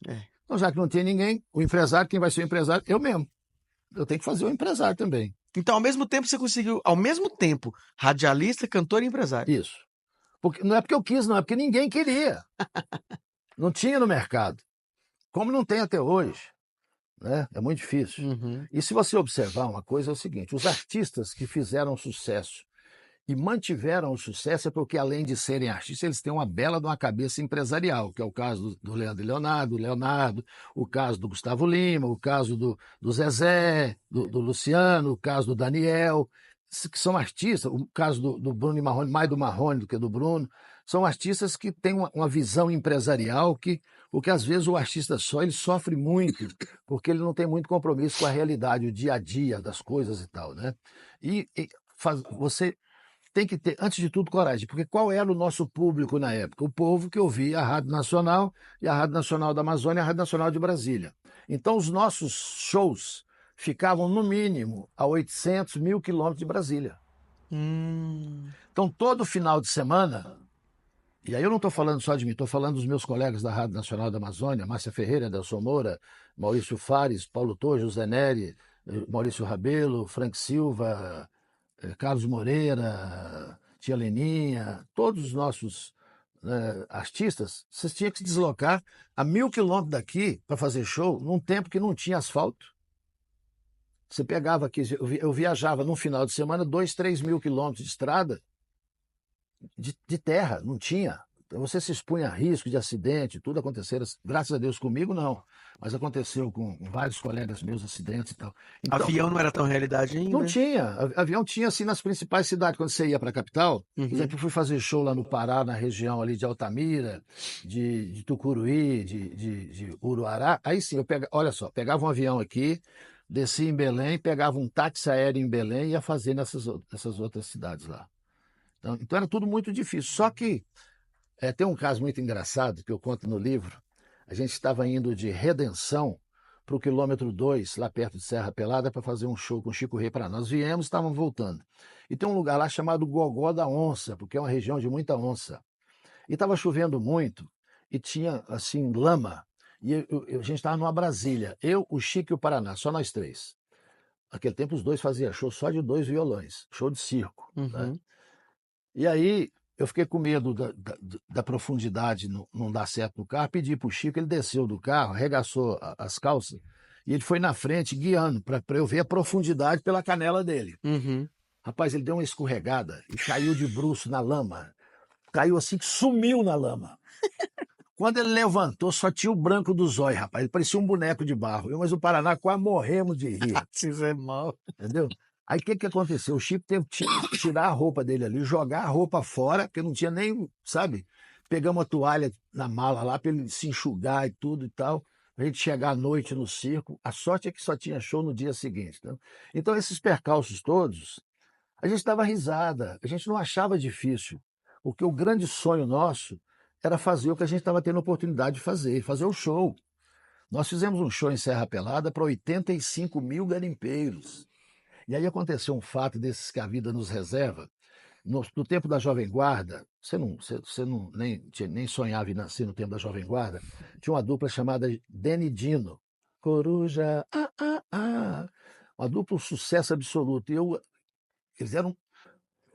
É. Então, já que não tem ninguém, o empresário, quem vai ser o empresário? Eu mesmo. Eu tenho que fazer o empresário também. Então, ao mesmo tempo, você conseguiu, ao mesmo tempo, radialista, cantor e empresário. Isso. Porque, não é porque eu quis, não, é porque ninguém queria. Não tinha no mercado. Como não tem até hoje. Né? É muito difícil. Uhum. E se você observar uma coisa, é o seguinte: os artistas que fizeram sucesso e mantiveram o sucesso é porque, além de serem artistas, eles têm uma bela de uma cabeça empresarial, que é o caso do Leandro e Leonardo, o caso do Gustavo Lima, o caso do Zezé, do Luciano, o caso do Daniel, que são artistas, o caso do Bruno e Marrone, mais do Marrone do que do Bruno, são artistas que têm uma visão empresarial porque às vezes o artista só ele sofre muito, porque ele não tem muito compromisso com a realidade, o dia a dia das coisas e tal, né? Você tem que ter, antes de tudo, coragem, porque qual era o nosso público na época? O povo que ouvia a Rádio Nacional e a Rádio Nacional da Amazônia e a Rádio Nacional de Brasília. Então, os nossos shows ficavam, no mínimo, a 800, 1.000 quilômetros de Brasília. Hum. Então, todo final de semana, e aí eu não estou falando só de mim, estou falando dos meus colegas da Rádio Nacional da Amazônia, Márcia Ferreira, Adelson Moura, Maurício Fares, Paulo Torres, José Neri, Maurício Rabelo, Frank Silva, Carlos Moreira, Tia Leninha, todos os nossos artistas, vocês tinham que se deslocar a 1.000 quilômetros daqui para fazer show num tempo que não tinha asfalto. Você pegava aqui, eu viajava num final de semana 2, 3 mil quilômetros de estrada de terra, não tinha. Então você se expunha a risco de acidente, tudo aconteceu. Graças a Deus comigo, não. Mas aconteceu com vários colegas meus, acidentes e tal. Então, Avião não era tão realidade não ainda. tinha. Avião tinha assim nas principais cidades. Quando você ia para a capital, por Uhum. exemplo, eu fui fazer show lá no Pará, na região ali de Altamira, de Tucuruí, de Uruará. Aí sim, olha só, pegava um avião aqui, descia em Belém, pegava um táxi aéreo em Belém e ia fazer nessas outras cidades lá. Então era tudo muito difícil. Só que tem um caso muito engraçado que eu conto no livro. A gente estava indo de Redenção para o quilômetro 2, lá perto de Serra Pelada, para fazer um show com Chico Rei para nós. Viemos, estávamos voltando. E tem um lugar lá chamado Gogó da Onça, porque é uma região de muita onça. E estava chovendo muito e tinha, assim, lama. E a gente estava numa Brasília, eu, o Chico e o Paraná, só nós três. Naquele tempo os dois faziam show só de 2 violões, show de circo, né? Uhum. E aí eu fiquei com medo da profundidade não dar certo no carro, pedi para o Chico, ele desceu do carro, arregaçou as calças, e ele foi na frente guiando para eu ver a profundidade pela canela dele. Uhum. Rapaz, ele deu uma escorregada e caiu de bruço na lama. Caiu assim que sumiu na lama. Quando ele levantou, só tinha o branco do zóio, rapaz. Ele parecia um boneco de barro. Eu, mas o Paraná quase morremos de rir, Isso é mal. entendeu? Aí o que aconteceu? O Chico teve que tirar a roupa dele ali, jogar a roupa fora, porque não tinha nem, sabe? Pegamos uma toalha na mala lá para ele se enxugar e tudo e tal. A gente chegar à noite no circo. A sorte é que só tinha show no dia seguinte. Né? Então, esses percalços todos, a gente dava risada, a gente não achava difícil. Porque o grande sonho nosso era fazer o que a gente estava tendo a oportunidade de fazer o show. Nós fizemos um show em Serra Pelada para 85 mil garimpeiros. E aí aconteceu um fato desses que a vida nos reserva. No tempo da Jovem Guarda, você não nem sonhava em nascer no tempo da Jovem Guarda, tinha uma dupla chamada Deni e Dino. Coruja, uma dupla um sucesso absoluto. Eles eram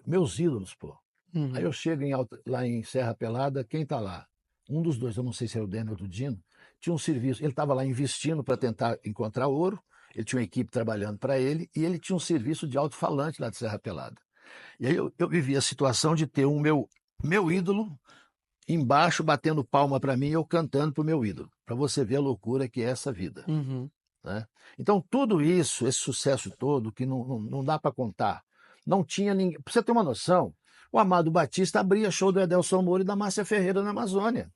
meus ídolos, pô. Aí Uhum. eu chego lá em Serra Pelada, quem está lá? Um dos dois, eu não sei se era o Deni ou o Dino, tinha um serviço, ele estava lá investindo para tentar encontrar ouro, ele tinha uma equipe trabalhando para ele, e ele tinha um serviço de alto-falante lá de Serra Pelada. E aí eu vivi a situação de ter meu ídolo embaixo batendo palma para mim e eu cantando para o meu ídolo, para você ver a loucura que é essa vida. Uhum. Né? Então, tudo isso, esse sucesso todo, que não dá para contar, não tinha ninguém. Para você ter uma noção, o Amado Batista abria show do Edelson Moura e da Márcia Ferreira na Amazônia.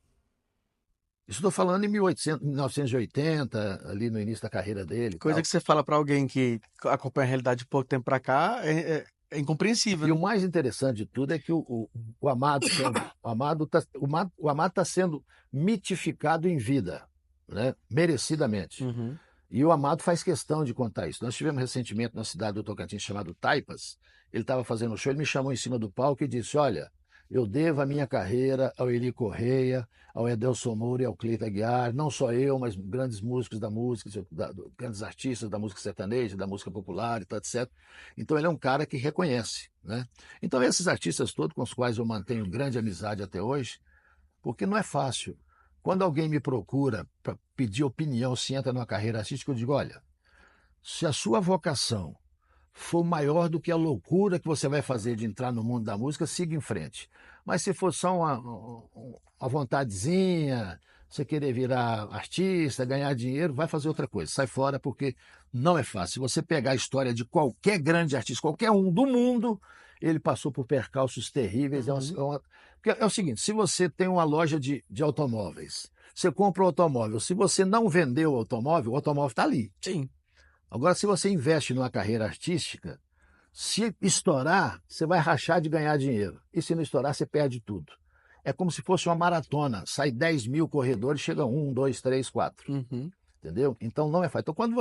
Isso estou falando em 1980, ali no início da carreira dele e Coisa tal. que você fala pra alguém que acompanha a realidade de pouco tempo pra cá é incompreensível, E o né? mais interessante de tudo é que o Amado, o Amado tá sendo mitificado em vida, né? Merecidamente. Uhum. E o Amado faz questão de contar isso. Nós tivemos recentemente na cidade do Tocantins chamado Taipas. Ele estava fazendo um show, ele me chamou em cima do palco e disse: Olha, eu devo a minha carreira ao Eli Correia, ao Edelson Moura e ao Cleiton Aguiar, não só eu, mas grandes músicos da música, grandes artistas da música sertaneja, da música popular e tal, etc. Então ele é um cara que reconhece. Né? Então esses artistas todos com os quais eu mantenho grande amizade até hoje, porque não é fácil. Quando alguém me procura para pedir opinião se entra numa carreira artística, eu digo: olha, se a sua vocação for maior do que a loucura que você vai fazer de entrar no mundo da música, siga em frente. Mas se for só uma vontadezinha, você querer virar artista, ganhar dinheiro, vai fazer outra coisa. Sai fora, porque não é fácil. Se você pegar a história de qualquer grande artista, qualquer um do mundo, ele passou por percalços terríveis. Uhum. É o seguinte: se você tem uma loja de automóveis, você compra um automóvel, se você não vendeu o automóvel está ali. Sim. Agora, se você investe numa carreira artística, se estourar, você vai rachar de ganhar dinheiro. E se não estourar, você perde tudo. É como se fosse uma maratona. Sai 10 mil corredores, chega um, dois, três, quatro. Uhum. Entendeu? Então não é fácil. Então, quando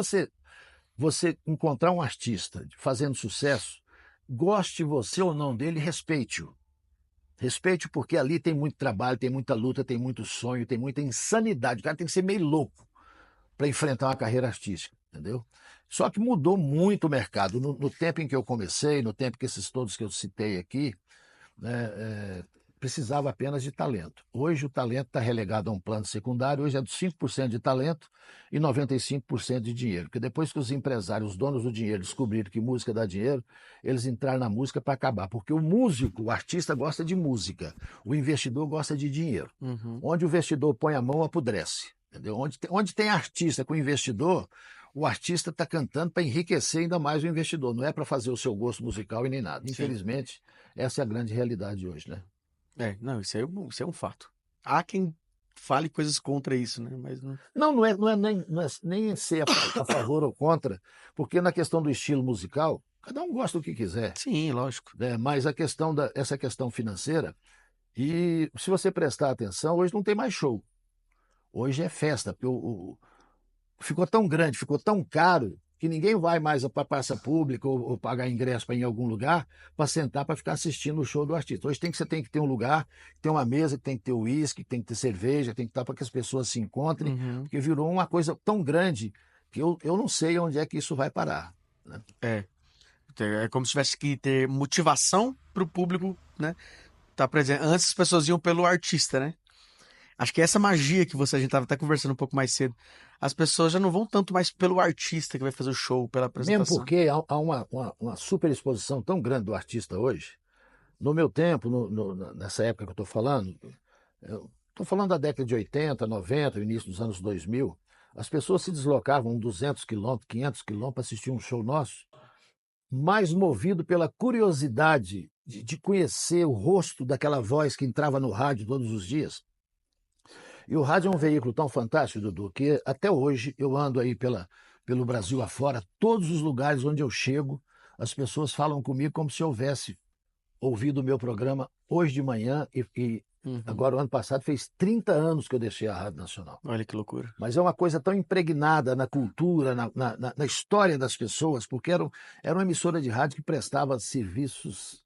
você encontrar um artista fazendo sucesso, goste você ou não dele, respeite-o. Respeite porque ali tem muito trabalho, tem muita luta, tem muito sonho, tem muita insanidade. O cara tem que ser meio louco para enfrentar uma carreira artística, entendeu? Só que mudou muito o mercado. No tempo em que eu comecei, no tempo que esses todos que eu citei aqui, né, precisava apenas de talento. Hoje o talento está relegado a um plano secundário, hoje é de 5% de talento e 95% de dinheiro. Porque depois que os empresários, os donos do dinheiro, descobriram que música dá dinheiro, eles entraram na música para acabar. Porque o músico, o artista gosta de música, o investidor gosta de dinheiro. Uhum. Onde o investidor põe a mão, apodrece. Entendeu? Onde tem artista com investidor, o artista está cantando para enriquecer ainda mais o investidor, não é para fazer o seu gosto musical e nem nada. Sim. Infelizmente, essa é a grande realidade hoje, né? Não, isso é um fato. Há quem fale coisas contra isso, né? Mas não. Não é nem ser a favor ou contra, porque na questão do estilo musical, cada um gosta do que quiser, Sim, lógico. né? Mas essa questão financeira, e se você prestar atenção, hoje não tem mais show. Hoje é festa, porque ficou tão grande, ficou tão caro, que ninguém vai mais para a praça pública ou pagar ingresso para ir em algum lugar para sentar para ficar assistindo o show do artista. Hoje você tem que ter um lugar, tem uma mesa, tem que ter uísque, tem que ter cerveja, tem que estar para que as pessoas se encontrem, Uhum. porque virou uma coisa tão grande que eu não sei onde é que isso vai parar, né? É. É como se tivesse que ter motivação para o público, né? Tá presente. Antes as pessoas iam pelo artista, né? Acho que essa magia que a gente tava até conversando um pouco mais cedo. As pessoas já não vão tanto mais pelo artista que vai fazer o show, pela Mesmo apresentação. porque há uma super exposição tão grande do artista hoje. No meu tempo, nessa época que eu estou falando, eu estou falando da década de 80, 90, início dos anos 2000, as pessoas se deslocavam 200 quilômetros, 500 quilômetros para assistir um show nosso, mais movido pela curiosidade de conhecer o rosto daquela voz que entrava no rádio todos os dias. E o rádio é um veículo tão fantástico, Dudu, que até hoje eu ando aí pelo Brasil afora, todos os lugares onde eu chego, as pessoas falam comigo como se eu houvesse ouvido o meu programa hoje de manhã e Uhum. agora o ano passado fez 30 anos que eu deixei a Rádio Nacional. Olha que loucura. Mas é uma coisa tão impregnada na cultura, na história das pessoas, porque era uma emissora de rádio que prestava serviços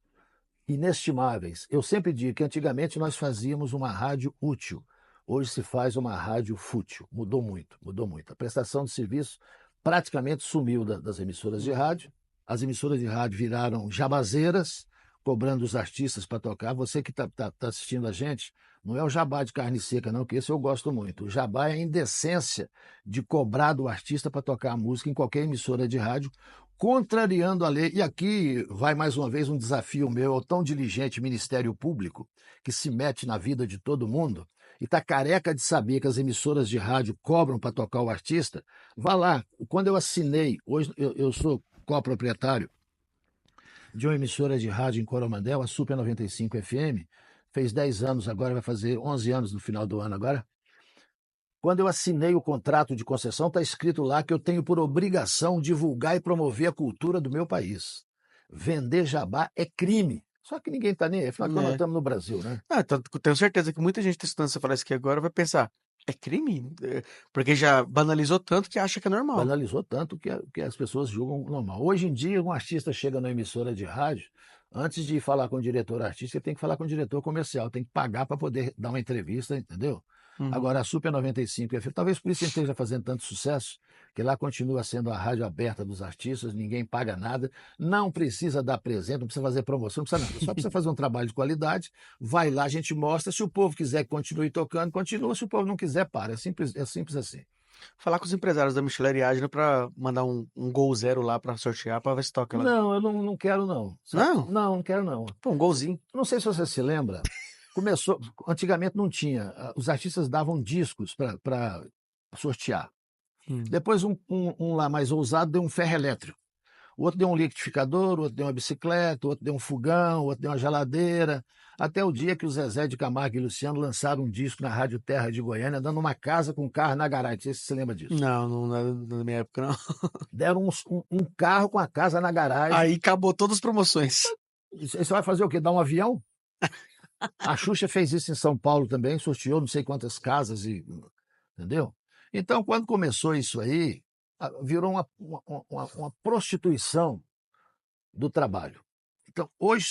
inestimáveis. Eu sempre digo que antigamente nós fazíamos uma rádio útil, hoje se faz uma rádio fútil. Mudou muito, mudou muito. A prestação de serviço praticamente sumiu das emissoras de Uhum. rádio. As emissoras de rádio viraram jabazeiras, cobrando os artistas para tocar. Você que está assistindo a gente, não é o jabá de carne seca, não, que esse eu gosto muito. O jabá é a indecência de cobrar do artista para tocar a música em qualquer emissora de rádio, contrariando a lei. E aqui vai mais uma vez um desafio meu ao tão diligente Ministério Público, que se mete na vida de todo mundo e está careca de saber que as emissoras de rádio cobram para tocar o artista. Vá lá. Quando eu assinei, hoje eu sou coproprietário de uma emissora de rádio em Coromandel, a Super 95 FM, fez 10 anos agora, vai fazer 11 anos no final do ano agora. Quando eu assinei o contrato de concessão, está escrito lá que eu tenho por obrigação divulgar e promover a cultura do meu país. Vender jabá é crime. Só que ninguém está nem aí, afinal de contas nós É. estamos no Brasil, né? Ah, então, tenho certeza que muita gente tá escutando você falar isso aqui agora vai pensar, é crime? Porque já banalizou tanto que acha que é normal. Banalizou tanto que as pessoas julgam normal. Hoje em dia, um artista chega na emissora de rádio, antes de falar com o diretor artístico, ele tem que falar com o diretor comercial, tem que pagar para poder dar uma entrevista, entendeu? Uhum. Agora, a Super 95 FM, talvez por isso ele esteja fazendo tanto sucesso, que lá continua sendo a rádio aberta dos artistas, ninguém paga nada, não precisa dar presente, não precisa fazer promoção, não precisa nada, só precisa fazer um trabalho de qualidade, vai lá, a gente mostra, se o povo quiser que continue tocando, continua, se o povo não quiser, para, é simples assim. Falar com os empresários da Michelin Agno pra mandar um Gol Zero lá pra sortear pra ver se toca lá. Não, eu não quero não, sabe? Não, Não quero não. pô, um golzinho. Não sei se você se lembra, começou, antigamente não tinha, os artistas davam discos para sortear. Hum. Depois um lá mais ousado deu um ferro elétrico. O outro deu um liquidificador, o outro deu uma bicicleta, o outro deu um fogão, o outro deu uma geladeira. Até o dia que o Zezé de Camargo e Luciano lançaram um disco na Rádio Terra de Goiânia, dando uma casa com um carro na garagem. Não sei se você lembra disso. Não é da minha época, não. Deram um carro com a casa na garagem. Aí acabou todas as promoções. E você vai fazer o quê? Dar um avião? A Xuxa fez isso em São Paulo também, sorteou não sei quantas casas, entendeu? Então, quando começou isso aí, virou uma prostituição do trabalho. Então, hoje,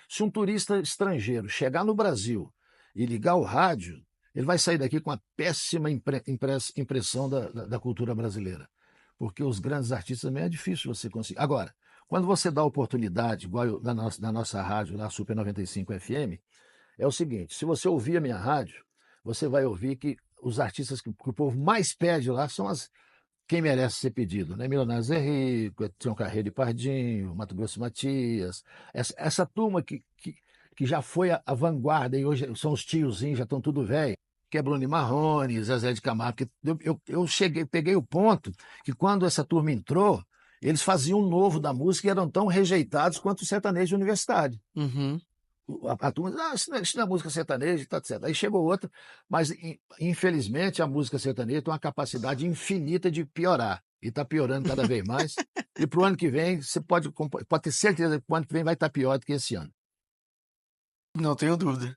se um turista estrangeiro chegar no Brasil e ligar o rádio, ele vai sair daqui com uma péssima impressão da cultura brasileira. Porque os grandes artistas também é difícil você conseguir. Agora, quando você dá oportunidade, igual na nossa rádio, na Super 95 FM, é o seguinte: se você ouvir a minha rádio, você vai ouvir que os artistas que o povo mais pede lá são quem merece ser pedido, né? Milionários é Rico, Tião Carreiro e Pardinho, Mato Grosso e Matias, essa turma que já foi a vanguarda e hoje são os tiozinhos, já estão tudo velho, que é Bruno e Marrone, Zezé de Camargo, porque eu peguei o ponto que quando essa turma entrou, eles faziam um novo da música e eram tão rejeitados quanto o sertanejo universitário. Uhum. A turma diz, isso não é música sertaneja, tá certo. Aí chegou outra, mas infelizmente a música sertaneja tem uma capacidade infinita de piorar. E está piorando cada vez mais. E para o ano que vem, você pode ter certeza que o ano que vem vai estar pior do que esse ano. Não tenho dúvida.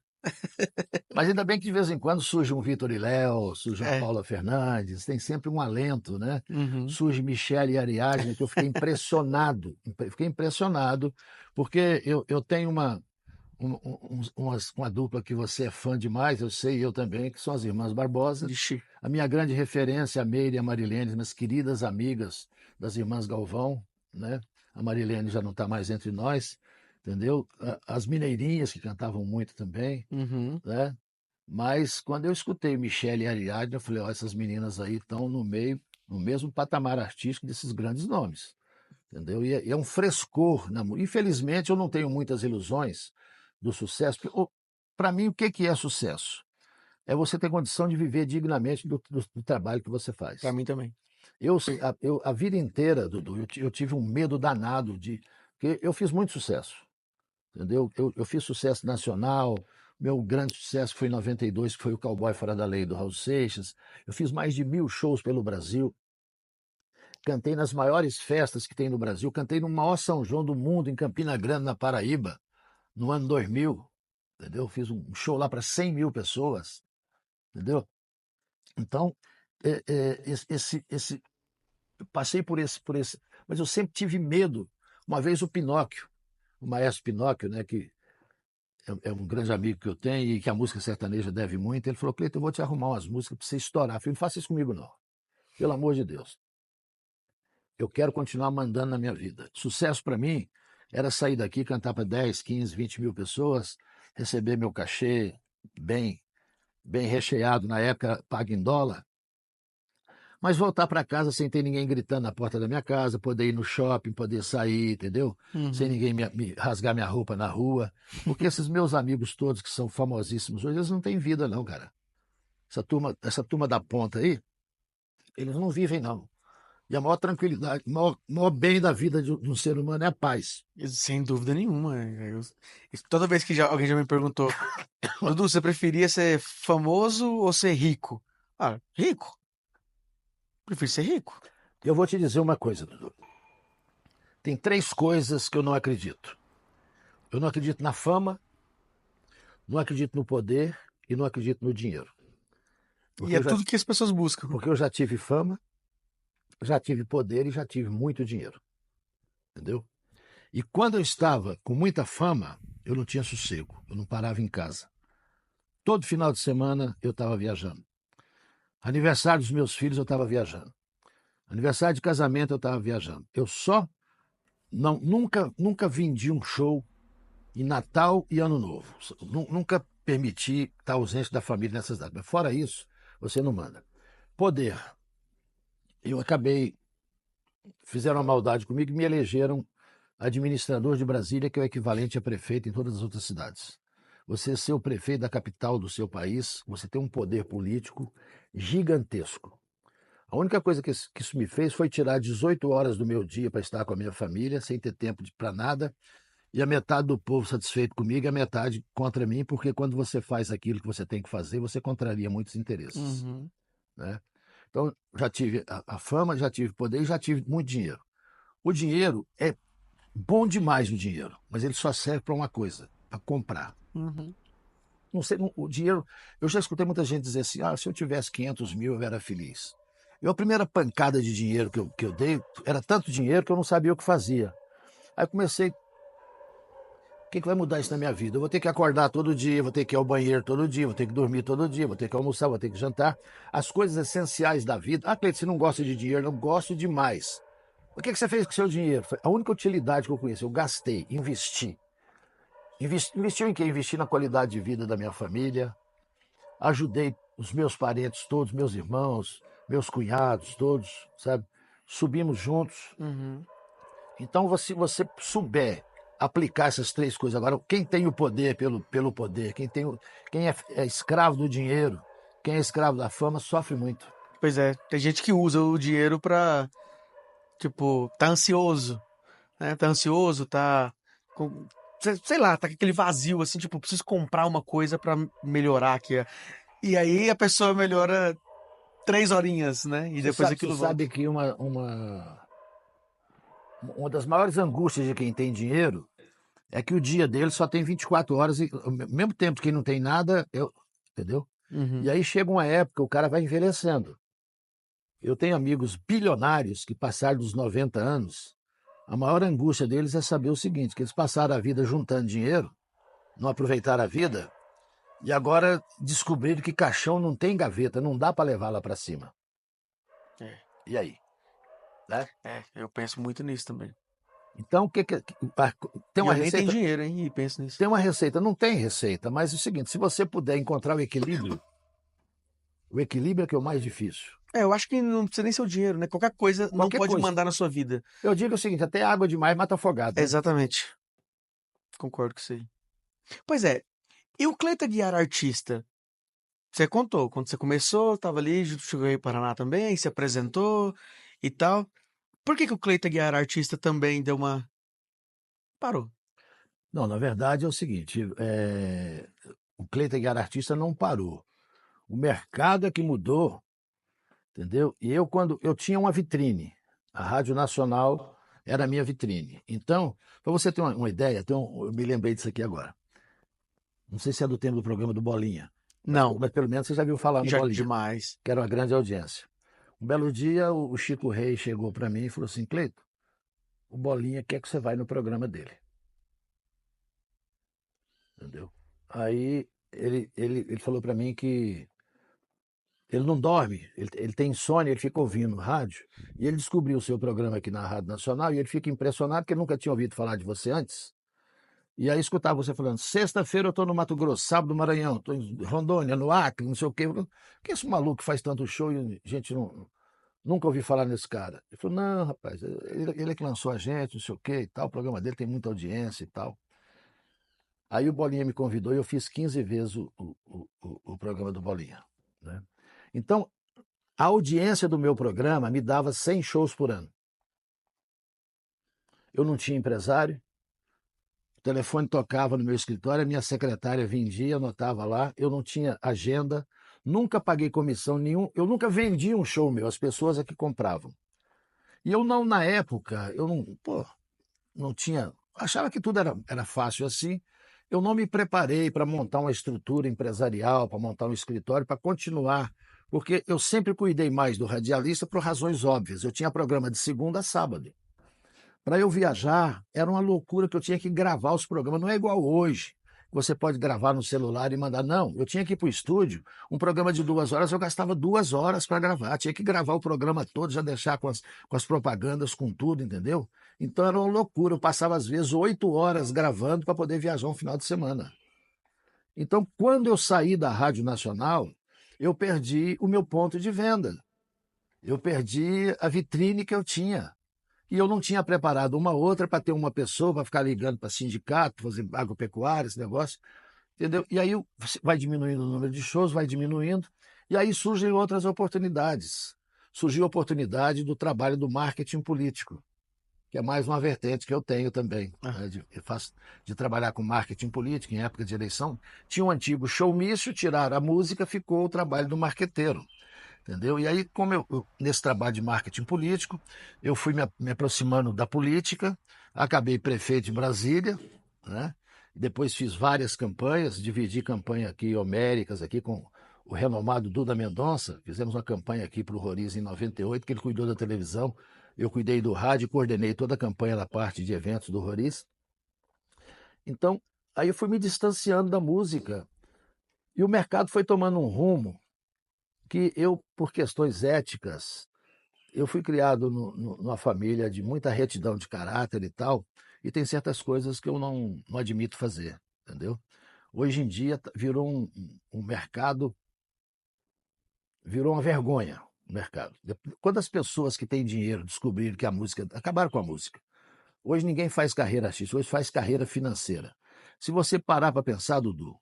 Mas ainda bem que de vez em quando surge um Vitor e Léo, surge uma É. Paula Fernandes, tem sempre um alento, né? Uhum. Surge Michele Ariadne, que eu fiquei impressionado, porque eu tenho uma dupla que você é fã demais, eu sei, eu também, que são as Irmãs Barbosa. Ixi. A minha grande referência, a Meire e a Marilene, minhas queridas amigas das Irmãs Galvão, né? A Marilene já não está mais entre nós, entendeu? As Mineirinhas, que cantavam muito também, Uhum. né? Mas quando eu escutei Michele e Ariadne, eu falei, ó, essas meninas aí estão no meio, no mesmo patamar artístico desses grandes nomes, entendeu? E é um frescor. Infelizmente, eu não tenho muitas ilusões do sucesso. Para mim, o que que é sucesso? É você ter condição de viver dignamente do trabalho que você Pra faz. mim também. A vida inteira, Dudu, eu tive um medo danado de. Porque eu fiz muito sucesso, entendeu? Eu fiz sucesso nacional. Meu grande sucesso foi em 92, que foi o Cowboy Fora da Lei, do Raul Seixas. Eu fiz mais de 1.000 shows pelo Brasil. Cantei nas maiores festas que tem no Brasil. Cantei no maior São João do mundo, em Campina Grande, na Paraíba, no ano 2000. Entendeu? Fiz um show lá para 100 mil pessoas. Entendeu? Então, eu passei por esse. Mas eu sempre tive medo. Uma vez o Pinóquio, o maestro Pinóquio, né, que é um grande amigo que eu tenho e que a música sertaneja deve muito, ele falou: Cleiton, eu vou te arrumar umas músicas para você estourar. Eu falei: não faça isso comigo, não. Pelo amor de Deus. Eu quero continuar mandando na minha vida. Sucesso para mim era sair daqui, cantar para 10, 15, 20 mil pessoas, receber meu cachê bem, bem recheado, na época pago em dólar, mas voltar para casa sem ter ninguém gritando na porta da minha casa, poder ir no shopping, poder sair, entendeu? Sem Uhum. ninguém me rasgar minha roupa na rua. Porque esses meus amigos todos que são famosíssimos hoje, eles não têm vida, não, cara. Essa turma da ponta aí, eles não vivem, não. E a maior tranquilidade, o maior bem da vida de um ser humano é a paz. Sem dúvida nenhuma. Toda vez que alguém já me perguntou, Dudu, você preferia ser famoso ou ser rico? Ah, rico. Prefiro ser rico. Eu vou te dizer uma coisa, Dudu. Tem 3 coisas que eu não acredito. Eu não acredito na fama, não acredito no poder e não acredito no dinheiro. E Porque é eu já, tudo que as pessoas buscam. porque eu já tive fama, já tive poder e já tive muito dinheiro. Entendeu? E quando eu estava com muita fama, eu não tinha sossego, eu não parava em casa. Todo final de semana eu estava viajando. Aniversário dos meus filhos eu estava viajando. Aniversário de casamento eu estava viajando. Eu só nunca vendi um show em Natal e Ano Novo. Nunca permiti estar ausente da família nessas datas. Mas fora isso, você não manda. Poder. Eu acabei, fizeram uma maldade comigo e me elegeram administrador de Brasília, que é o equivalente a prefeito em todas as outras cidades. Você ser o prefeito da capital do seu país, você tem um poder político gigantesco. A única coisa que isso me fez foi tirar 18 horas do meu dia para estar com a minha família, sem ter tempo para nada, e a metade do povo satisfeito comigo e a metade contra mim, porque quando você faz aquilo que você tem que fazer, você contraria muitos interesses. Uhum. Né? Então, já tive a fama, já tive poder e já tive muito dinheiro. O dinheiro é bom demais, o dinheiro, mas ele só serve para uma coisa, para comprar. Uhum. Não sei, o dinheiro. Eu já escutei muita gente dizer assim: se eu tivesse 500 mil, eu era feliz. A primeira pancada de dinheiro que eu dei era tanto dinheiro que eu não sabia o que fazia. Aí eu comecei, o que vai mudar isso na minha vida? Eu vou ter que acordar todo dia, vou ter que ir ao banheiro todo dia, vou ter que dormir todo dia, vou ter que almoçar, vou ter que jantar. As coisas essenciais da vida. Ah, Cleiton, você não gosta de dinheiro? Não gosto demais. O que você fez com o seu dinheiro? A única utilidade que eu conheço, eu gastei, investi. Investiu em quê? Investi na qualidade de vida da minha família, ajudei os meus parentes todos, meus irmãos, meus cunhados todos, sabe? Subimos juntos. Uhum. Então, se você souber aplicar essas 3 coisas agora, quem tem o poder pelo poder, quem é escravo do dinheiro, quem é escravo da fama, sofre muito. Pois é, tem gente que usa o dinheiro pra, tipo, tá ansioso, né? Tá ansioso, tá com, sei lá, tá com aquele vazio assim, tipo, preciso comprar uma coisa pra melhorar aqui. E aí a pessoa melhora 3 horinhas, né? E Você depois sabe, você aquilo volta. sabe que uma das maiores angústias de quem tem dinheiro é que o dia dele só tem 24 horas, e ao mesmo tempo que não tem nada, entendeu? E Uhum. aí chega uma época, o cara vai envelhecendo. Eu tenho amigos bilionários que passaram dos 90 anos, a maior angústia deles é saber o seguinte, que eles passaram a vida juntando dinheiro, não aproveitaram a vida, e agora descobriram que caixão não tem gaveta, não dá para levar lá para cima. É, E aí? Né? eu penso muito nisso também. Então, tem E uma eu nem tenho receita? dinheiro, hein? E penso nisso. Tem uma receita? Não tem receita, mas é o seguinte, se você puder encontrar o equilíbrio é que é o mais difícil. Eu acho que não precisa nem ser o dinheiro, né? Qualquer coisa não Qualquer pode coisa. mandar na sua vida. Eu digo o seguinte, até água demais mata afogado, né? Exatamente. Concordo com isso aí. Pois é, e o Cleiton Aguiar artista? Você contou, quando você começou, estava ali, chegou aí em Paraná também, se apresentou e tal. Por que que o Cleiton Aguiar artista também deu uma... Parou. Não, na verdade é o seguinte, o Cleiton Guiar Artista não parou. O mercado é que mudou, entendeu? E quando eu tinha uma vitrine, a Rádio Nacional era a minha vitrine. Então, para você ter uma ideia, eu me lembrei disso aqui agora. Não sei se é do tempo do programa do Bolinha, Não, mas pelo menos você já viu falar no já Bolinha, demais. que era uma grande audiência. Um belo dia, o Chico Reis chegou para mim e falou assim, Cleiton, o Bolinha quer que você vá no programa dele. Entendeu? Aí ele falou para mim que ele não dorme, ele tem insônia, ele fica ouvindo rádio. E ele descobriu o seu programa aqui na Rádio Nacional e ele fica impressionado porque ele nunca tinha ouvido falar de você antes. E aí escutava você falando, sexta-feira eu estou no Mato Grosso, sábado no Maranhão, estou em Rondônia, no Acre, não sei o quê. Eu falei, que esse maluco faz tanto show e a gente nunca ouviu falar nesse cara? Ele falou, não, rapaz, ele é que lançou a gente, não sei o quê e tal, o programa dele tem muita audiência e tal. Aí o Bolinha me convidou e eu fiz 15 vezes o programa do Bolinha. Né? Então, a audiência do meu programa me dava 100 shows por ano. Eu não tinha empresário, o telefone tocava no meu escritório, a minha secretária vendia, anotava lá, eu não tinha agenda, nunca paguei comissão nenhuma, eu nunca vendi um show meu, as pessoas é que compravam. E eu não, na época, eu não tinha, achava que tudo era fácil assim, eu não me preparei para montar uma estrutura empresarial, para montar um escritório, para continuar, porque eu sempre cuidei mais do radialista por razões óbvias. Eu tinha programa de segunda a sábado. Para eu viajar, era uma loucura que eu tinha que gravar os programas. Não é igual hoje. Você pode gravar no celular e mandar. Não, eu tinha que ir para o estúdio. Um programa de 2 horas, eu gastava 2 horas para gravar. Tinha que gravar o programa todo, já deixar com as propagandas, com tudo, entendeu? Então era uma loucura. Eu passava, às vezes, 8 horas gravando para poder viajar um final de semana. Então, quando eu saí da Rádio Nacional, eu perdi o meu ponto de venda. Eu perdi a vitrine que eu tinha. E eu não tinha preparado uma outra para ter uma pessoa para ficar ligando para sindicato, fazer agropecuária, esse negócio, entendeu? E aí vai diminuindo o número de shows, vai diminuindo, e aí surgem outras oportunidades. Surgiu a oportunidade do trabalho do marketing político, que é mais uma vertente que eu tenho também. Ah, Né? Eu faço de trabalhar com marketing político em época de eleição. Tinha um antigo showmício, tiraram a música, ficou o trabalho do marqueteiro. Entendeu? E aí, como nesse trabalho de marketing político, eu fui me aproximando da política, acabei prefeito de Brasília, né? Depois fiz várias campanhas, dividi campanha aqui homéricas aqui com o renomado Duda Mendonça, fizemos uma campanha aqui para o Roriz em 98, que ele cuidou da televisão, eu cuidei do rádio, coordenei toda a campanha na parte de eventos do Roriz. Então, aí eu fui me distanciando da música e o mercado foi tomando um rumo que eu, por questões éticas, eu fui criado numa família de muita retidão de caráter e tal, e tem certas coisas que eu não admito fazer, entendeu? Hoje em dia virou um mercado, virou uma vergonha o mercado. Quando as pessoas que têm dinheiro descobriram que a música, acabaram com a música. Hoje ninguém faz carreira artística, hoje faz carreira financeira. Se você parar para pensar, Dudu,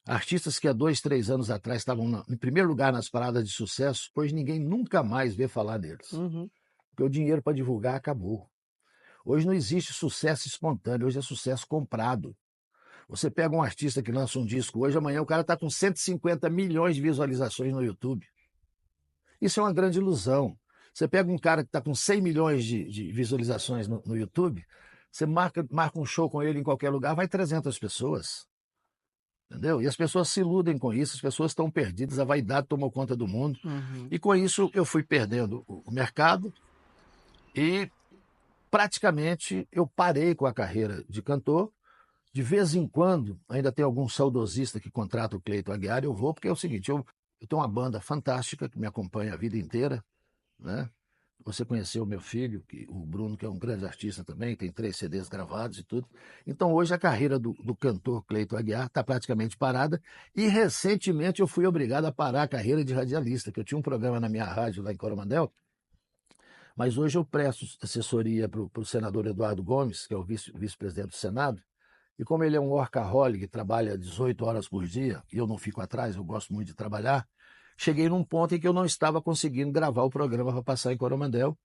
artistas que há 2, 3 anos atrás estavam em primeiro lugar nas paradas de sucesso, hoje ninguém nunca mais vê falar deles. uhum. Porque o dinheiro para divulgar acabou. Hoje não existe sucesso espontâneo, hoje é sucesso comprado. Você pega um artista que lança um disco hoje, amanhã o cara está com 150 milhões de visualizações no YouTube. Isso é uma grande ilusão. Você pega um cara que está com 100 milhões de visualizações no YouTube, Você marca um show com ele em qualquer lugar, vai 300 pessoas. Entendeu? E as pessoas se iludem com isso, as pessoas estão perdidas, a vaidade tomou conta do mundo. Uhum. E com isso eu fui perdendo o mercado e praticamente eu parei com a carreira de cantor. De vez em quando, ainda tem algum saudosista que contrata o Cleiton Aguiar, eu vou, porque é o seguinte, eu tenho uma banda fantástica que me acompanha a vida inteira, né? Você conheceu o meu filho, o Bruno, que é um grande artista também, tem 3 CDs gravados e tudo. Então hoje a carreira do cantor Cleiton Aguiar está praticamente parada e recentemente eu fui obrigado a parar a carreira de radialista, que eu tinha um programa na minha rádio lá em Coromandel, mas hoje eu presto assessoria para o senador Eduardo Gomes, que é o vice-presidente do Senado, e como ele é um workaholic, trabalha 18 horas por dia, e eu não fico atrás, eu gosto muito de trabalhar, cheguei num ponto em que eu não estava conseguindo gravar o programa para passar em Coromandel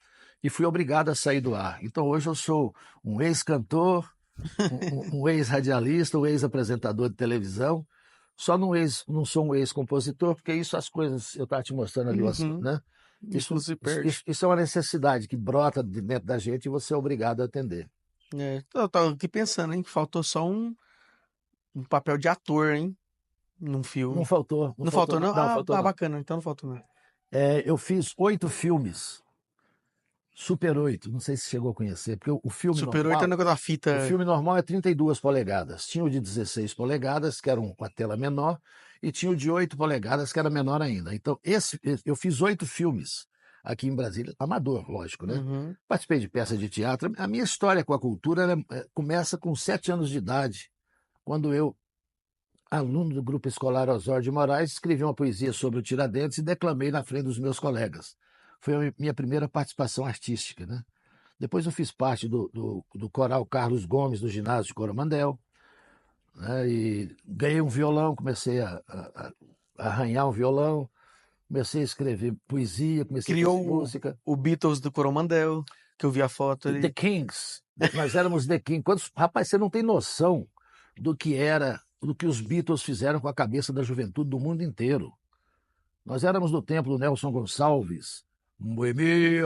e fui obrigado a sair do ar. Então hoje eu sou um ex-cantor, um ex-radialista, um ex-apresentador de televisão, só não sou um ex-compositor, porque isso as coisas, eu estava te mostrando ali, Uhum. né? Isso se perde. Isso é uma necessidade que brota de dentro da gente e você é obrigado a atender. Eu tava aqui pensando, hein, que faltou só um papel de ator, hein, num Não filme. faltou, Não faltou, não? Ah, faltou não. bacana, então não faltou, não. Eu fiz 8 filmes, Super 8, não sei se chegou a conhecer, porque Super 8 é o negócio da o fita. filme normal é 32 polegadas. Tinha o de 16 polegadas, que era com a tela menor, e tinha o de 8 polegadas, que era menor ainda. Então, eu fiz 8 filmes aqui em Brasília, amador, lógico, né? Uhum. Participei de peças de teatro. A minha história com a cultura começa com 7 anos de idade, quando eu, aluno do Grupo Escolar Osório de Moraes, escrevi uma poesia sobre o Tiradentes e declamei na frente dos meus colegas. Foi a minha primeira participação artística, né? Depois eu fiz parte do coral Carlos Gomes, do ginásio de Coromandel, né? E ganhei um violão, comecei a arranhar um violão, comecei a escrever poesia, comecei a fazer Criou música. o Beatles do Coromandel, que eu vi a foto The ali. Kings, nós éramos The Kings. Rapaz, você não tem noção do que os Beatles fizeram com a cabeça da juventude do mundo inteiro. Nós éramos do tempo do Nelson Gonçalves, Boemia,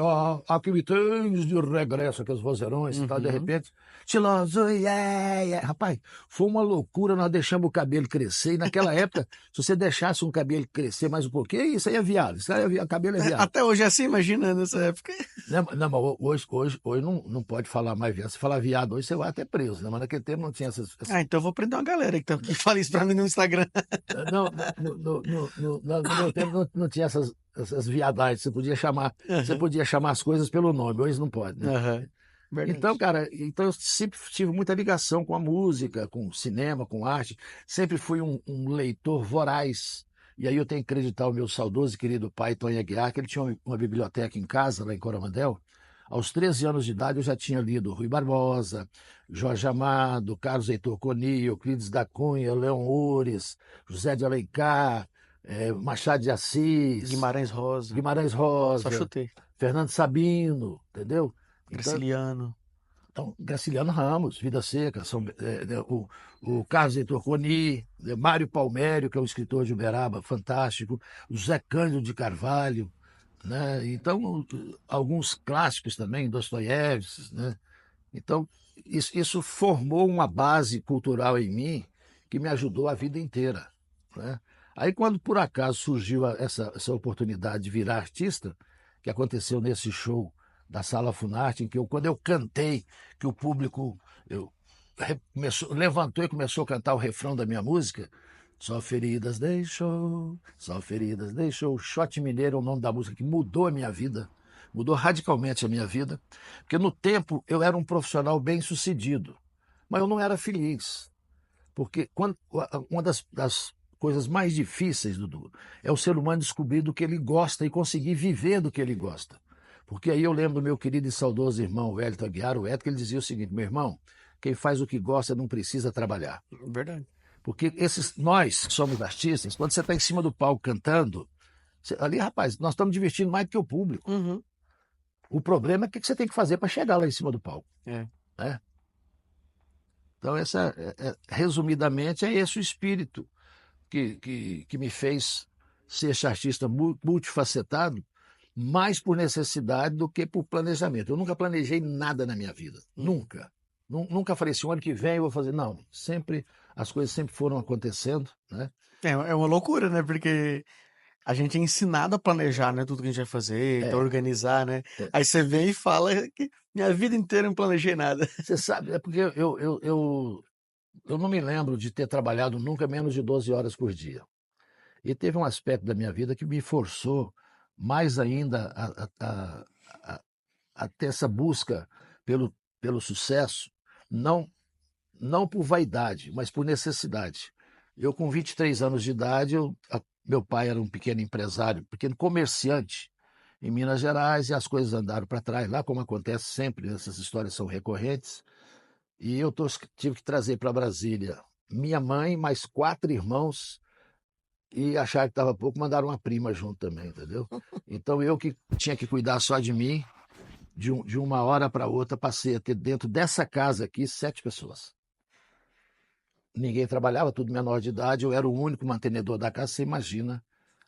aqui me tens de regresso, aqueles vozeirões e tal, de Uhum. repente, Tiloso, yeah, yeah. Rapaz, foi uma loucura, nós deixamos o cabelo crescer, e naquela época, se você deixasse um cabelo crescer mais um pouquinho, isso aí é viado, isso aí cabelo é viado. Até hoje é assim, imagina, nessa época. Não, mas hoje não pode falar mais viado, se falar viado hoje você vai até preso, né? Mas naquele tempo não tinha Ah, então eu vou prender uma galera então, que fala isso pra mim no Instagram. Não, no meu tempo não tinha essas viadagens. Você Aham. podia chamar as coisas pelo nome, hoje não pode, né? Aham. Então, Verdade. cara, então eu sempre tive muita ligação com a música, com o cinema, com arte. Sempre fui um leitor voraz. E aí eu tenho que acreditar o meu saudoso e querido pai, Tony Aguiar, que ele tinha uma biblioteca em casa, lá em Coromandel. Aos 13 anos de idade eu já tinha lido Rui Barbosa, Jorge Amado, Carlos Heitor Coni, Euclides da Cunha, Leão Ures, José de Alencar, Machado de Assis, Guimarães Rosa. Guimarães Só Rosa, chutei. Fernando Sabino, entendeu? Então, Graciliano. Graciliano Ramos, Vida Seca, o Carlos Heitor Coni, Mário Palmério, que é um escritor de Uberaba fantástico, o Zé Cândido de Carvalho, né? Então, alguns clássicos também, Dostoiévski, né? Então, isso formou uma base cultural em mim que me ajudou a vida inteira, né? Aí, quando por acaso surgiu essa oportunidade de virar artista, que aconteceu nesse show da Sala Funarte, em que quando eu cantei, que o público levantou e começou a cantar o refrão da minha música, só feridas deixou. Shot Mineiro é o nome da música que mudou a minha vida, mudou radicalmente a minha vida, porque no tempo eu era um profissional bem-sucedido, mas eu não era feliz, porque uma das coisas mais difíceis, Dudu, é o ser humano descobrir do que ele gosta e conseguir viver do que ele gosta. Porque aí eu lembro do meu querido e saudoso irmão, o Hélio Aguiar, o Hélio, que ele dizia o seguinte: meu irmão, quem faz o que gosta não precisa trabalhar. Verdade. Porque nós que somos artistas, quando você está em cima do palco cantando, ali, rapaz, nós estamos divertindo mais do que o público. Uhum. O problema é o que você tem que fazer para chegar lá em cima do palco, É. né? Então, resumidamente, é esse o espírito que me fez ser esse artista multifacetado, mais por necessidade do que por planejamento. Eu nunca planejei nada na minha vida. Nunca. Nunca falei assim, o ano que vem eu vou fazer. Não, sempre, as coisas sempre foram acontecendo, né? É uma loucura, né? Porque a gente é ensinado a planejar, né? Tudo que a gente vai fazer, então É, organizar, né? é. Aí você vem e fala que minha vida inteira eu não planejei nada. Você sabe, é porque eu não me lembro de ter trabalhado nunca menos de 12 horas por dia. E teve um aspecto da minha vida que me forçou mais ainda a, a ter essa busca pelo, pelo sucesso, não, não por vaidade, mas por necessidade. Eu, com 23 anos de idade, meu pai era um pequeno empresário, pequeno comerciante em Minas Gerais, e as coisas andaram para trás, lá como acontece sempre, essas histórias são recorrentes, e tive que trazer para Brasília minha mãe, mais 4 irmãos, e acharam que estava pouco, mandaram uma prima junto também, entendeu? Então eu que tinha que cuidar só de mim, de uma hora para outra, passei a ter dentro dessa casa aqui 7 pessoas. Ninguém trabalhava, tudo menor de idade, eu era o único mantenedor da casa. Você imagina,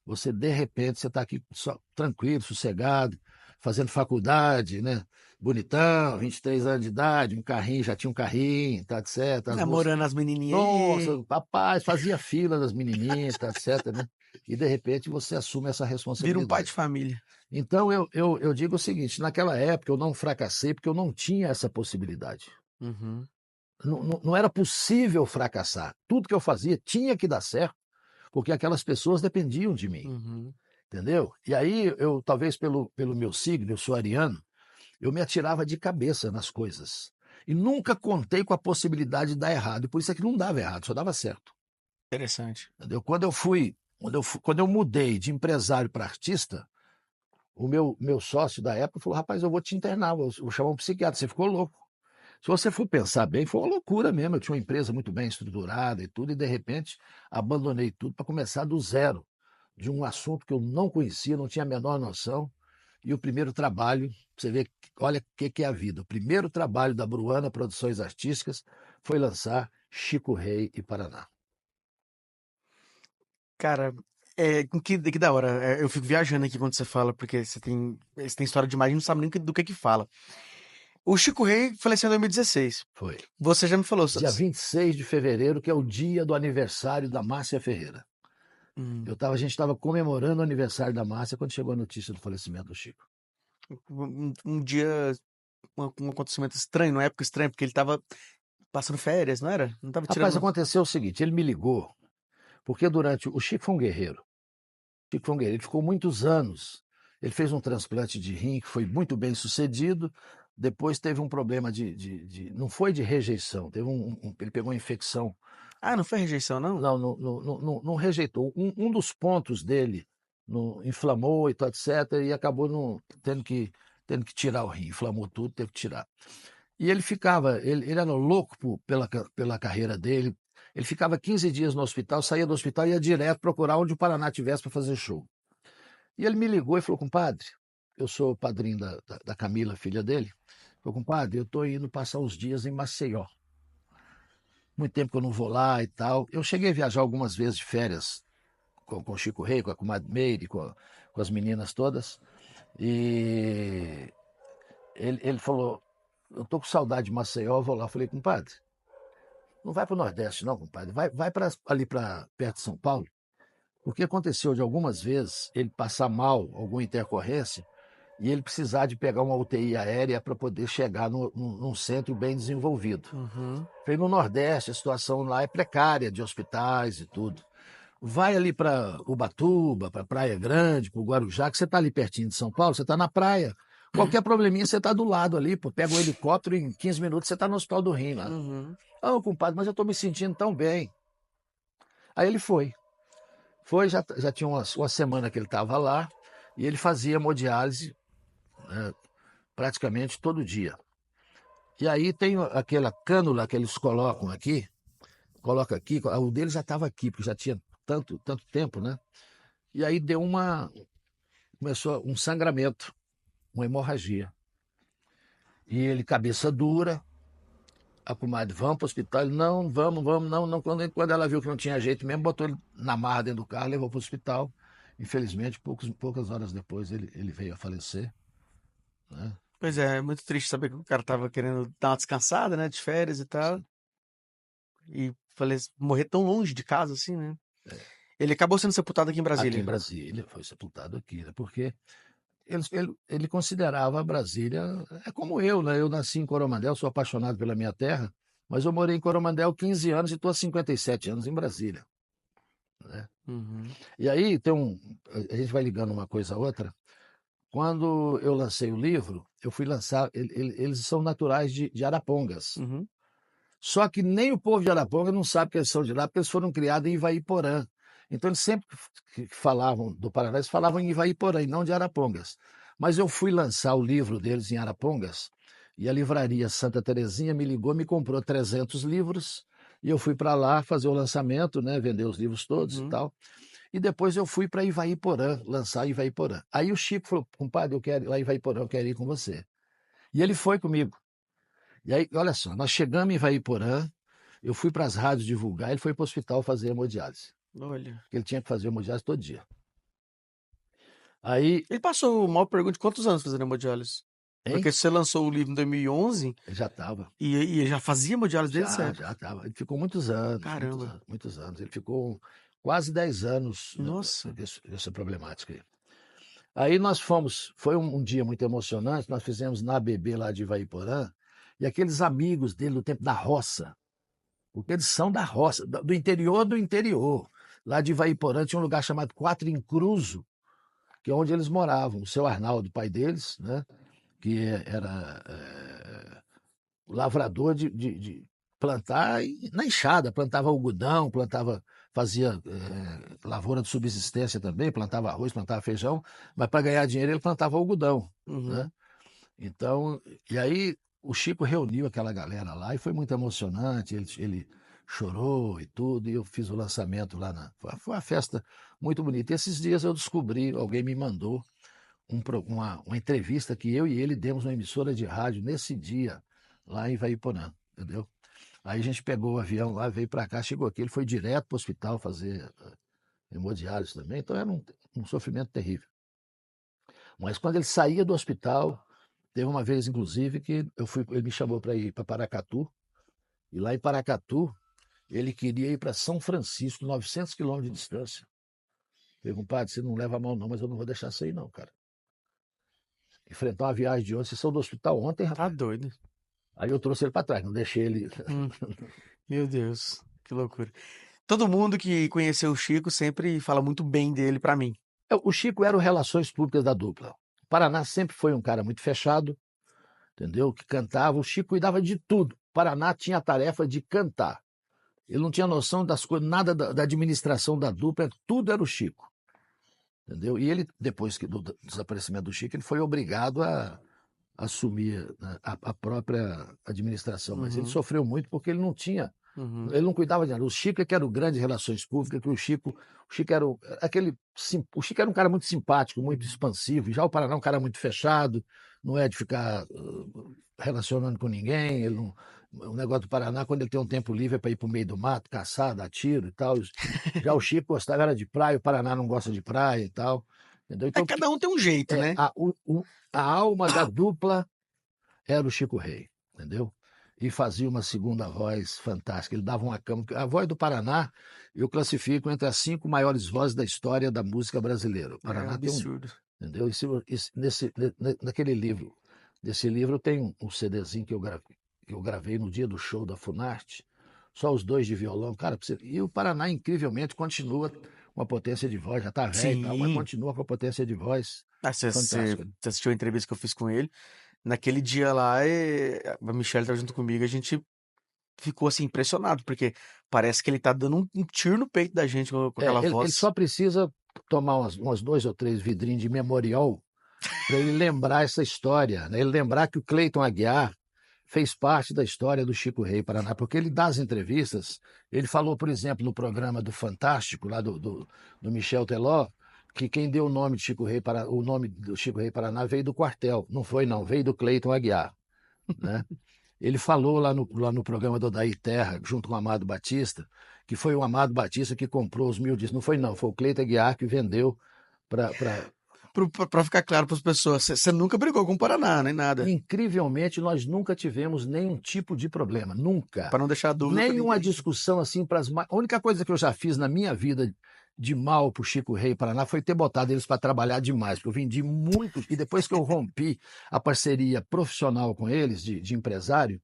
você de repente, você está aqui só, tranquilo, sossegado, fazendo faculdade, né? Bonitão, 23 anos de idade, um carrinho, já tinha um carrinho, tá, etc. As moças, Namorando as menininhas nossa, aí, rapaz, fazia fila das menininhas, tá, etc, né? E de repente você assume essa vira um pai de responsabilidade. família. Então eu digo o seguinte: naquela época eu não fracassei porque eu não tinha essa possibilidade. Uhum, Não era possível fracassar. Tudo que eu fazia tinha que dar certo, porque aquelas pessoas dependiam de mim, uhum. entendeu? E aí eu, talvez pelo meu signo, eu sou ariano, eu me atirava de cabeça nas coisas. E nunca contei com a possibilidade de dar errado. E por isso é que não dava errado, só dava certo. Interessante. Entendeu? Quando eu mudei de empresário para artista, o meu sócio da época falou: rapaz, eu vou te internar, vou chamar um psiquiatra, você ficou louco. Se você for pensar bem, foi uma loucura mesmo. Eu tinha uma empresa muito bem estruturada e tudo, e de repente abandonei tudo para começar do zero, de um assunto que eu não conhecia, não tinha a menor noção. E o primeiro trabalho, você vê, olha o que é a vida. O primeiro trabalho da Bruana Produções Artísticas foi lançar Chico Rei e Paraná. Cara, que da hora. Eu fico viajando aqui quando você fala, porque você tem história demais e não sabe nem do que fala. O Chico Rei faleceu em 2016. Foi. Você já me falou. Dia 26 de fevereiro, que é o dia do aniversário da Márcia Ferreira. Hum, A gente estava comemorando o aniversário da Márcia quando chegou a notícia do falecimento do Chico. um dia, um acontecimento estranho, uma época estranha, porque ele tava passando férias, não era? Não tava Rapaz, tirando. aconteceu o seguinte: ele me ligou, porque durante. O Chico foi um guerreiro. O Chico foi um guerreiro. Ele ficou muitos anos. Ele fez um transplante de rim que foi muito bem sucedido. Depois teve um problema não foi de rejeição, ele pegou uma infecção. Ah, não foi rejeição, não? Não, não rejeitou. Um dos pontos dele inflamou e tal, etc. E acabou tendo que tirar o rim. Inflamou tudo, teve que tirar. E ele era louco pela carreira dele. Ele ficava 15 dias no hospital, saía do hospital e ia direto procurar onde o Paraná tivesse para fazer show. E ele me ligou e falou: compadre, eu sou o padrinho da Camila, filha dele. Falou: compadre, eu estou indo passar uns dias em Maceió. Muito tempo que eu não vou lá e tal. Eu cheguei a viajar algumas vezes de férias com o Chico Rei, com a comadre Meire, com as meninas todas. E ele falou: eu tô com saudade de Maceió, eu vou lá. Eu falei: compadre, não vai para o Nordeste, não, compadre. Vai ali para perto de São Paulo. Porque aconteceu de algumas vezes ele passar mal, alguma intercorrência, e ele precisar de pegar uma UTI aérea para poder chegar num centro bem desenvolvido. Uhum. Falei: no Nordeste a situação lá é precária, de hospitais e tudo. Vai ali para Ubatuba, para Praia Grande, para o Guarujá, que você está ali pertinho de São Paulo, você está na praia. Qualquer probleminha, você está do lado ali, pô. Pega o helicóptero e em 15 minutos você está no Hospital do Rim lá. Uhum. Ah, compadre, mas eu estou me sentindo tão bem. Aí ele foi. Foi, já tinha uma semana que ele estava lá, e ele fazia hemodiálise, né, praticamente todo dia. E aí tem aquela cânula que eles colocam aqui, coloca aqui, o dele já estava aqui, porque já tinha tanto tempo, né? E aí começou um sangramento, uma hemorragia. E ele, cabeça dura, a comadre: vamos para o hospital. Ele: não, vamos, não, não. Quando ela viu que não tinha jeito mesmo, botou ele na marra dentro do carro, levou para o hospital. Infelizmente, poucas horas depois ele veio a falecer, né? Pois é muito triste saber que o cara tava querendo dar uma descansada, né, de férias e tal, e falei, morrer tão longe de casa assim, né? Ele acabou sendo sepultado aqui em Aqui em Brasília. Brasília, foi sepultado aqui, né? Porque ele considerava Brasília, é como eu, né? Eu nasci em Coromandel, sou apaixonado pela minha terra, mas eu morei em Coromandel 15 anos e estou há 57 anos em Brasília, né? Uhum, E aí a gente vai ligando uma coisa a outra. Quando eu lancei o livro, eu fui lançar, eles são naturais de Arapongas. uhum, Só que nem o povo de Araponga não sabe que eles são de lá, porque eles foram criados em Ivaiporã. Então, eles sempre que falavam do Paraná, eles falavam em Ivaiporã e não de Arapongas. Mas eu fui lançar o livro deles em Arapongas e a livraria Santa Terezinha me ligou, me comprou 300 livros e eu fui para lá fazer o lançamento, né, vender os livros todos e uhum. tal. E depois eu fui para Ivaiporã, lançar Ivaiporã. Aí o Chico falou, compadre, eu quero ir lá em Ivaiporã, eu quero ir com você. E ele foi comigo. E aí, olha só, nós chegamos em Ivaiporã, eu fui para as rádios divulgar, ele foi para o hospital fazer hemodiálise. Olha. Ele tinha que fazer hemodiálise todo dia. Aí, Ele passou, mal pergunta, quantos anos fazendo hemodiálise? hein? Porque você lançou o livro em 2011 Ele já estava. e ele já fazia hemodiálise desde essa Já época. estava. Ele ficou muitos anos, muitos Caramba. anos, muitos anos. Ele ficou quase 10 anos Nossa. nessa problemática aí. Aí nós fomos, foi um dia muito emocionante, nós fizemos na ABB lá de Ivaiporã, e aqueles amigos dele do tempo da roça, porque eles são da roça, do interior do interior. Lá de Ivaiporã tinha um lugar chamado Quatro Encruzo, que é onde eles moravam. O seu Arnaldo, pai deles, né, que era lavrador de plantar na enxada, plantava algodão, fazia lavoura de subsistência também, plantava arroz, plantava feijão, mas para ganhar dinheiro ele plantava algodão, né? Uhum. Então, e aí o Chico reuniu aquela galera lá e foi muito emocionante, ele chorou e tudo, e eu fiz o lançamento lá foi uma festa muito bonita. E esses dias eu descobri, alguém me mandou uma entrevista que eu e ele demos numa emissora de rádio nesse dia, lá em Ivaiporã, entendeu? Aí a gente pegou o avião lá, veio para cá, chegou aqui, ele foi direto para o hospital fazer hemodiálise também, então era um sofrimento terrível. Mas quando ele saía do hospital, teve uma vez, inclusive, que ele me chamou para ir para Paracatu, e lá em Paracatu, ele queria ir para São Francisco, 900 quilômetros de distância. Eu falei, compadre, você não leva a mão não, mas eu não vou deixar você ir não, cara. Enfrentar uma viagem de hoje, vocês são do hospital ontem, Tá rapaz. doido. Aí eu trouxe ele para trás, não deixei ele. Hum, meu Deus, que loucura. Todo mundo que conheceu o Chico sempre fala muito bem dele pra mim. O Chico era o Relações Públicas da dupla. O Paraná sempre foi um cara muito fechado, entendeu? Que cantava. O Chico cuidava de tudo. O Paraná tinha a tarefa de cantar. Ele não tinha noção das coisas, nada da administração da dupla, tudo era o Chico, entendeu? E ele, depois do desaparecimento do Chico, ele foi obrigado a assumir, né, a própria administração, mas ele Uhum, sofreu muito porque ele não tinha. uhum, Ele não cuidava de nada. O Chico é que era o grande relações públicas, que o Chico era o Chico era um cara muito simpático, muito expansivo. Já o Paraná é um cara muito fechado, não é de ficar relacionando com ninguém. O negócio do Paraná, quando ele tem um tempo livre, é para ir para o meio do mato, caçar, dar tiro e tal. Já o Chico gostava era de praia, o Paraná não gosta de praia e tal. Entendeu? é, Então, cada um tem um jeito, é, né? a alma da dupla era o Chico Rei, entendeu? E fazia uma segunda voz fantástica. Ele dava uma cama. A voz do Paraná eu classifico entre as 5 maiores vozes da história da música brasileira. O É um Paraná tem um. absurdo. Entendeu? Naquele livro, desse livro tem um CDzinho que eu gravei no dia do show da Funarte, só os dois de violão. Cara, e o Paraná, incrivelmente, continua com a potência de voz, já está velho e tal, mas Sim. continua com a potência de voz Ah, você fantástica. assistiu a entrevista que eu fiz com ele. Naquele dia lá, a Michelle tá junto comigo, a gente ficou assim impressionado, porque parece que ele tá dando um tiro no peito da gente com aquela Ele voz. só precisa tomar umas 2 ou 3 vidrinhos de memorial para ele lembrar essa história, né? Ele lembrar que o Cleiton Aguiar fez parte da história do Chico Rei Paraná, porque ele dá as entrevistas, ele falou, por exemplo, no programa do Fantástico, lá do Michel Teló, que quem deu o nome do Chico Rei Paraná veio do quartel. Não foi, não, veio do Cleiton Aguiar, né? Ele falou lá no programa do Odair Terra, junto com o Amado Batista, que foi o Amado Batista que comprou os 1000 discos. Não foi, não, foi o Cleiton Aguiar que vendeu para Pra ficar claro para as pessoas, você nunca brigou com o Paraná, nem nada. Incrivelmente, nós nunca tivemos nenhum tipo de problema, nunca. Para não deixar dúvida para Nenhuma ninguém. discussão assim para as. A única coisa que eu já fiz na minha vida de mal para o Chico Rei e Paraná foi ter botado eles para trabalhar demais, porque eu vendi muito. E depois que eu rompi a parceria profissional com eles, de empresário,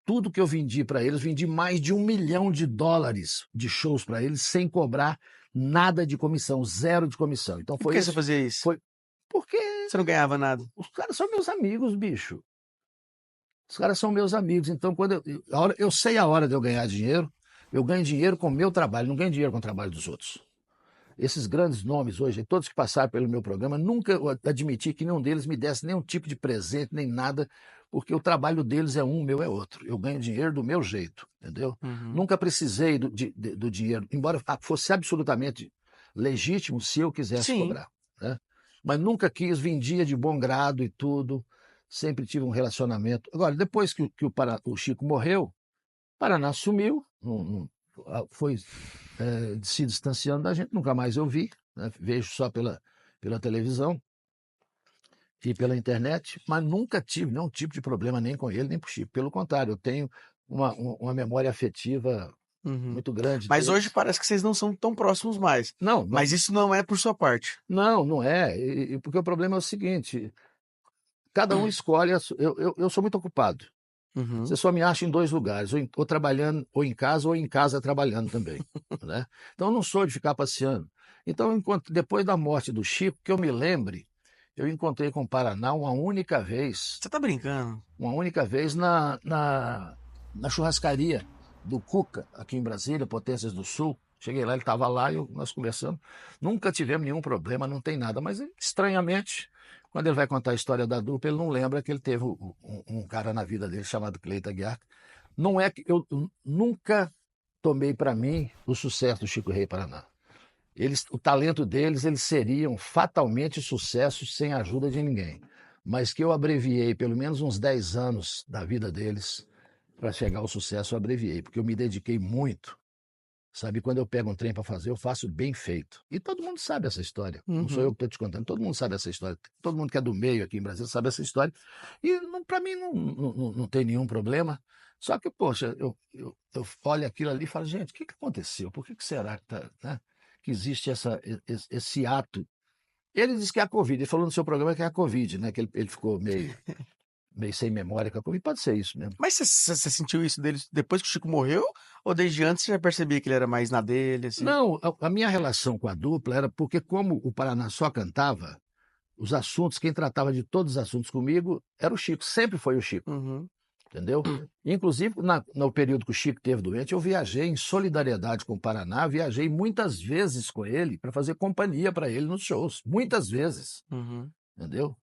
tudo que eu vendi para eles, vendi mais de $1 milhão de shows para eles, sem cobrar nada de comissão, zero de comissão. Então E por foi que você isso. fazia isso? Foi porque Você não ganhava nada. os caras são meus amigos, bicho. Os caras são meus amigos. Então, eu sei a hora de eu ganhar dinheiro, eu ganho dinheiro com o meu trabalho, não ganho dinheiro com o trabalho dos outros. Esses grandes nomes hoje, todos que passaram pelo meu programa, nunca eu admiti que nenhum deles me desse nenhum tipo de presente, nem nada, porque o trabalho deles é um, o meu é outro. Eu ganho dinheiro do meu jeito, entendeu? Uhum. Nunca precisei do dinheiro, embora fosse absolutamente legítimo se eu quisesse Sim. cobrar, né? Mas nunca quis, vendia de bom grado e tudo, sempre tive um relacionamento. Agora, depois que o Chico morreu, Paraná sumiu, foi se distanciando da gente, nunca mais eu vi, né? Vejo só pela televisão e pela internet, mas nunca tive nenhum tipo de problema nem com ele, nem com o Chico. Pelo contrário, eu tenho uma memória afetiva Uhum. muito grande Mas hoje deles. parece que vocês não são tão próximos mais. Não, Mas isso não é por sua parte. não é, porque o problema é o seguinte, cada um escolhe, eu sou muito ocupado. Uhum. Você só me acha em dois lugares, ou trabalhando, ou em casa trabalhando também, né? Então eu não sou de ficar passeando. Então, depois da morte do Chico, que eu me lembre, eu encontrei com o Paraná Você tá brincando? uma única vez na churrascaria do Cuca, aqui em Brasília, Potências do Sul. Cheguei lá, ele estava lá e nós conversamos. Nunca tivemos nenhum problema, não tem nada. Mas, estranhamente, quando ele vai contar a história da dupla, ele não lembra que ele teve um cara na vida dele chamado Cleiton Aguiar. Não é que eu nunca tomei para mim o sucesso do Chico Rei Paraná. O talento deles, eles seriam fatalmente sucessos sem a ajuda de ninguém. Mas que eu abreviei pelo menos uns 10 anos da vida deles para chegar ao sucesso, eu abreviei, porque eu me dediquei muito. Sabe, quando eu pego um trem para fazer, eu faço bem feito. E todo mundo sabe essa história. Não sou eu Uhum. que estou te contando, todo mundo sabe essa história. Todo mundo que é do meio aqui em Brasília sabe essa história. E para mim não tem nenhum problema. Só que, poxa, eu olho aquilo ali e falo, gente, o que aconteceu? Por que será né, que existe esse ato? Ele disse que é a Covid, ele falou no seu programa que é a Covid, né? Que ele ficou meio sem memória com a Covid. Pode ser isso mesmo. Mas você sentiu isso dele depois que o Chico morreu? Ou desde antes você já percebia que ele era mais na dele, assim? Não, a minha relação com a dupla era porque, como o Paraná só cantava, os assuntos, quem tratava de todos os assuntos comigo era o Chico, sempre foi o Chico, Uhum. entendeu? Inclusive, no período que o Chico esteve doente, eu viajei em solidariedade com o Paraná, viajei muitas vezes com ele para fazer companhia para ele nos shows, muitas vezes, Uhum. entendeu?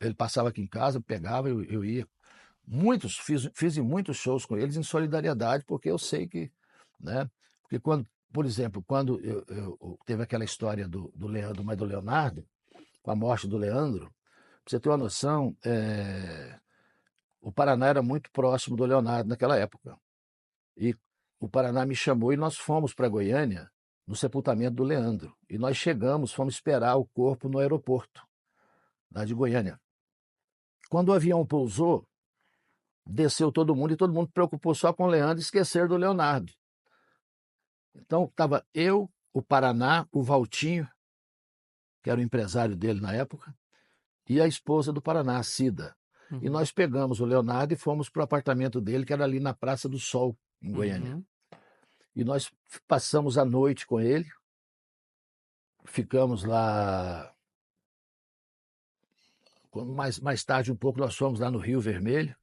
Ele passava aqui em casa, eu pegava, eu ia. Fiz muitos shows com eles em solidariedade, porque eu sei que, né? Porque por exemplo, quando teve aquela história do Leandro, mas do Leonardo, com a morte do Leandro, pra você ter uma noção, o Paraná era muito próximo do Leonardo naquela época. E o Paraná me chamou e nós fomos para Goiânia no sepultamento do Leandro. E nós fomos esperar o corpo no aeroporto, lá de Goiânia. Quando o avião pousou, desceu todo mundo e todo mundo preocupou só com o Leandro e esquecer do Leonardo. Então estava eu, o Paraná, o Valtinho, que era o empresário dele na época, e a esposa do Paraná, a Cida. E Uhum. nós pegamos o Leonardo e fomos para o apartamento dele, que era ali na Praça do Sol, em Goiânia. Uhum. E nós passamos a noite com ele, ficamos lá. Mais tarde, um pouco, nós fomos lá no Rio Vermelho,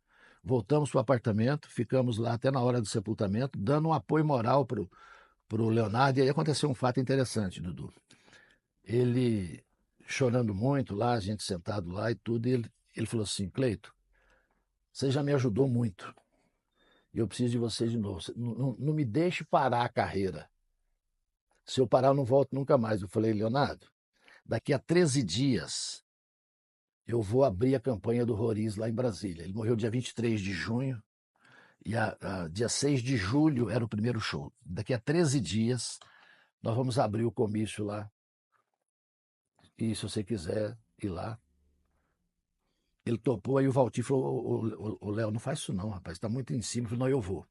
voltamos para o apartamento, ficamos lá até na hora do sepultamento, dando um apoio moral para o Leonardo. E aí aconteceu um fato interessante, Dudu. Ele chorando muito lá, a gente sentado lá e tudo, e ele falou assim: Cleito, você já me ajudou muito. E eu preciso de você de novo. Não me deixe parar a carreira. Se eu parar, eu não volto nunca mais. Eu falei, Leonardo, daqui a 13 dias eu vou abrir a campanha do Roriz lá em Brasília. Ele morreu dia 23 de junho e dia 6 de julho era o primeiro show. Daqui a 13 dias nós vamos abrir o comício lá e se você quiser ir lá. Ele topou, aí o Valtinho falou, o Léo, não faz isso não, rapaz, tá muito em cima. Eu falei, não, eu vou.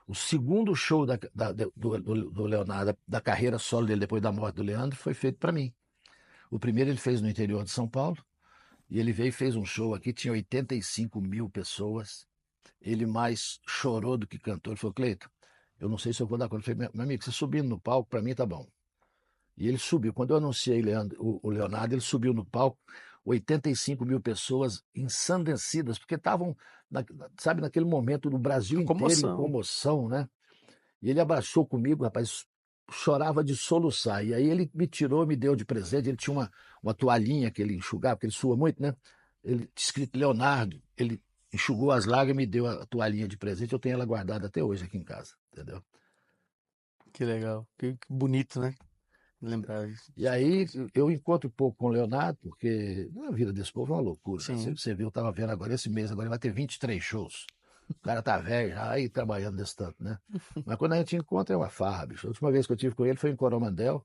O segundo show do Leonardo, da carreira solo dele depois da morte do Leandro, foi feito para mim. O primeiro ele fez no interior de São Paulo, e ele veio e fez um show aqui, tinha 85 mil pessoas. Ele mais chorou do que cantou. Ele falou, Cleito, eu não sei se eu vou dar conta. Eu falei, meu amigo, você subindo no palco, para mim tá bom. E ele subiu. Quando eu anunciei o Leonardo, ele subiu no palco, 85 mil pessoas ensandecidas, porque estavam, sabe, naquele momento no Brasil inteiro em Comoção. comoção, né? E ele abraçou comigo, rapaz, chorava de soluçar. E aí ele me tirou, me deu de presente. Ele tinha uma toalhinha que ele enxugava, porque ele sua muito, né? Ele tinha escrito Leonardo. Ele enxugou as lágrimas e me deu a toalhinha de presente. Eu tenho ela guardada até hoje aqui em casa, entendeu? Que legal. Que bonito, né? Lembrar isso. E aí eu encontro pouco com o Leonardo, porque a vida desse povo é uma loucura. Sim. Você viu, eu estava vendo agora esse mês, agora ele vai ter 23 shows. O cara tá velho já aí trabalhando desse tanto, né? Mas quando a gente encontra é uma farra, bicho. A última vez que eu tive com ele foi em Coromandel,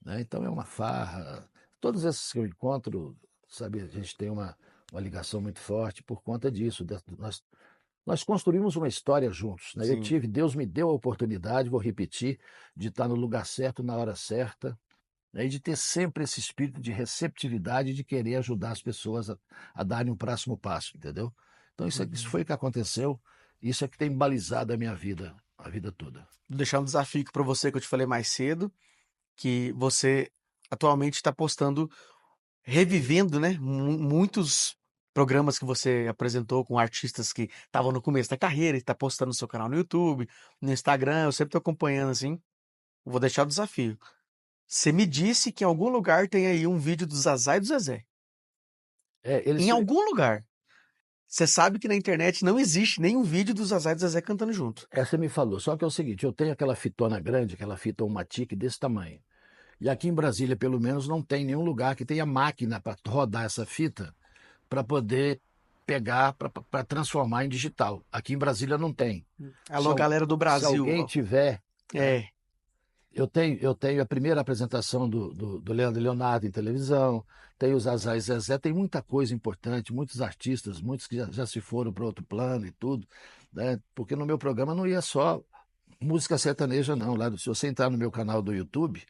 né? Então é uma farra. Todos esses que eu encontro, sabe, a gente tem uma ligação muito forte por conta disso. Nós construímos uma história juntos, né? Sim. Deus me deu a oportunidade, vou repetir, de estar no lugar certo, na hora certa, né? E de ter sempre esse espírito de receptividade, de querer ajudar as pessoas a darem um próximo passo, entendeu? Então isso Uhum. foi o que aconteceu, isso é que tem balizado a minha vida, a vida toda. Vou deixar um desafio para você que eu te falei mais cedo, que você atualmente está postando, revivendo, né? Muitos programas que você apresentou com artistas que estavam no começo da carreira e está postando no seu canal no YouTube, no Instagram. Eu sempre estou acompanhando assim. Vou deixar o desafio. Você me disse que em algum lugar tem aí um vídeo do Zazá e do Zezé. É, Em algum lugar. Você sabe que na internet não existe nenhum vídeo do Zazá e do Zezé cantando junto. essa me falou, só que é o seguinte, eu tenho aquela fitona grande, aquela fita Matic desse tamanho. E aqui em Brasília, pelo menos, não tem nenhum lugar que tenha máquina para rodar essa fita para poder pegar, para transformar em digital. Aqui em Brasília não tem. Se, Alô, galera do se Brasil. alguém tiver, né? É. Eu tenho a primeira apresentação do Leandro e Leonardo em televisão, tem o Zazá e Zezé, tem muita coisa importante, muitos artistas, muitos que já se foram para outro plano e tudo, né? Porque no meu programa não ia só música sertaneja, não. Lá, se você entrar no meu canal do YouTube,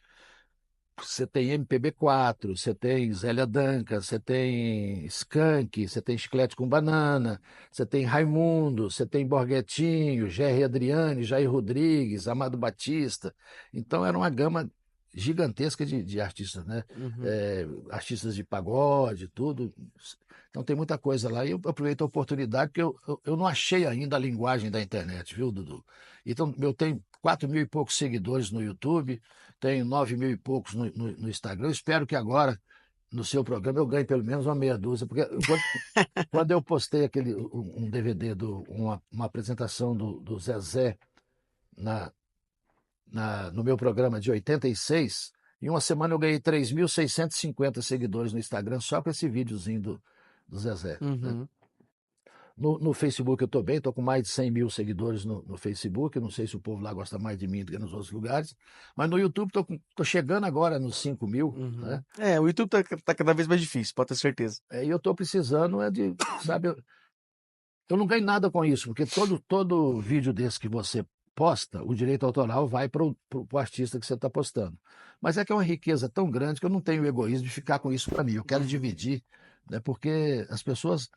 você tem MPB4, você tem Zélia Duncan, você tem Skank, você tem Chiclete com Banana, você tem Raimundo, você tem Borghettino, Gerry Adriane, Jair Rodrigues, Amado Batista. Então era uma gama gigantesca de artistas, né? Uhum. Artistas de pagode, tudo. Então tem muita coisa lá. E eu aproveito a oportunidade, porque eu não achei ainda a linguagem da internet, viu, Dudu? Então eu tenho 4 mil e poucos seguidores no YouTube, tenho 9 mil e poucos no Instagram. Eu espero que agora, no seu programa, eu ganhe pelo menos uma meia dúzia, porque quando eu postei um DVD, uma apresentação do Zezé na, no meu programa de 86, em uma semana eu ganhei 3.650 seguidores no Instagram só com esse videozinho do Zezé, né? Uhum. No Facebook eu estou bem, estou com mais de 100 mil seguidores no Facebook. Não sei se o povo lá gosta mais de mim do que nos outros lugares. Mas no YouTube estou chegando agora nos 5 mil, Uhum. né? É, o YouTube tá cada vez mais difícil, pode ter certeza. E eu estou precisando de, sabe, eu não ganho nada com isso, porque todo vídeo desse que você posta, o direito autoral vai para o artista que você está postando. Mas é que é uma riqueza tão grande que eu não tenho egoísmo de ficar com isso para mim. Eu quero Uhum. dividir, né, porque as pessoas.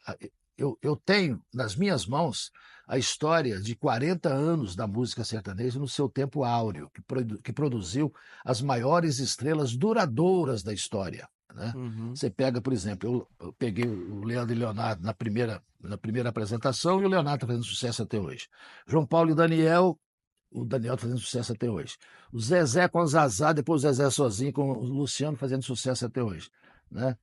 Eu tenho nas minhas mãos a história de 40 anos da música sertaneja no seu tempo áureo, que produziu as maiores estrelas duradouras da história, né? Uhum. Você pega, por exemplo, eu peguei o Leandro e Leonardo na primeira apresentação e o Leonardo está fazendo sucesso até hoje. João Paulo e Daniel, o Daniel está fazendo sucesso até hoje. O Zezé com o Zazá, depois o Zezé sozinho com o Luciano fazendo sucesso até hoje, né?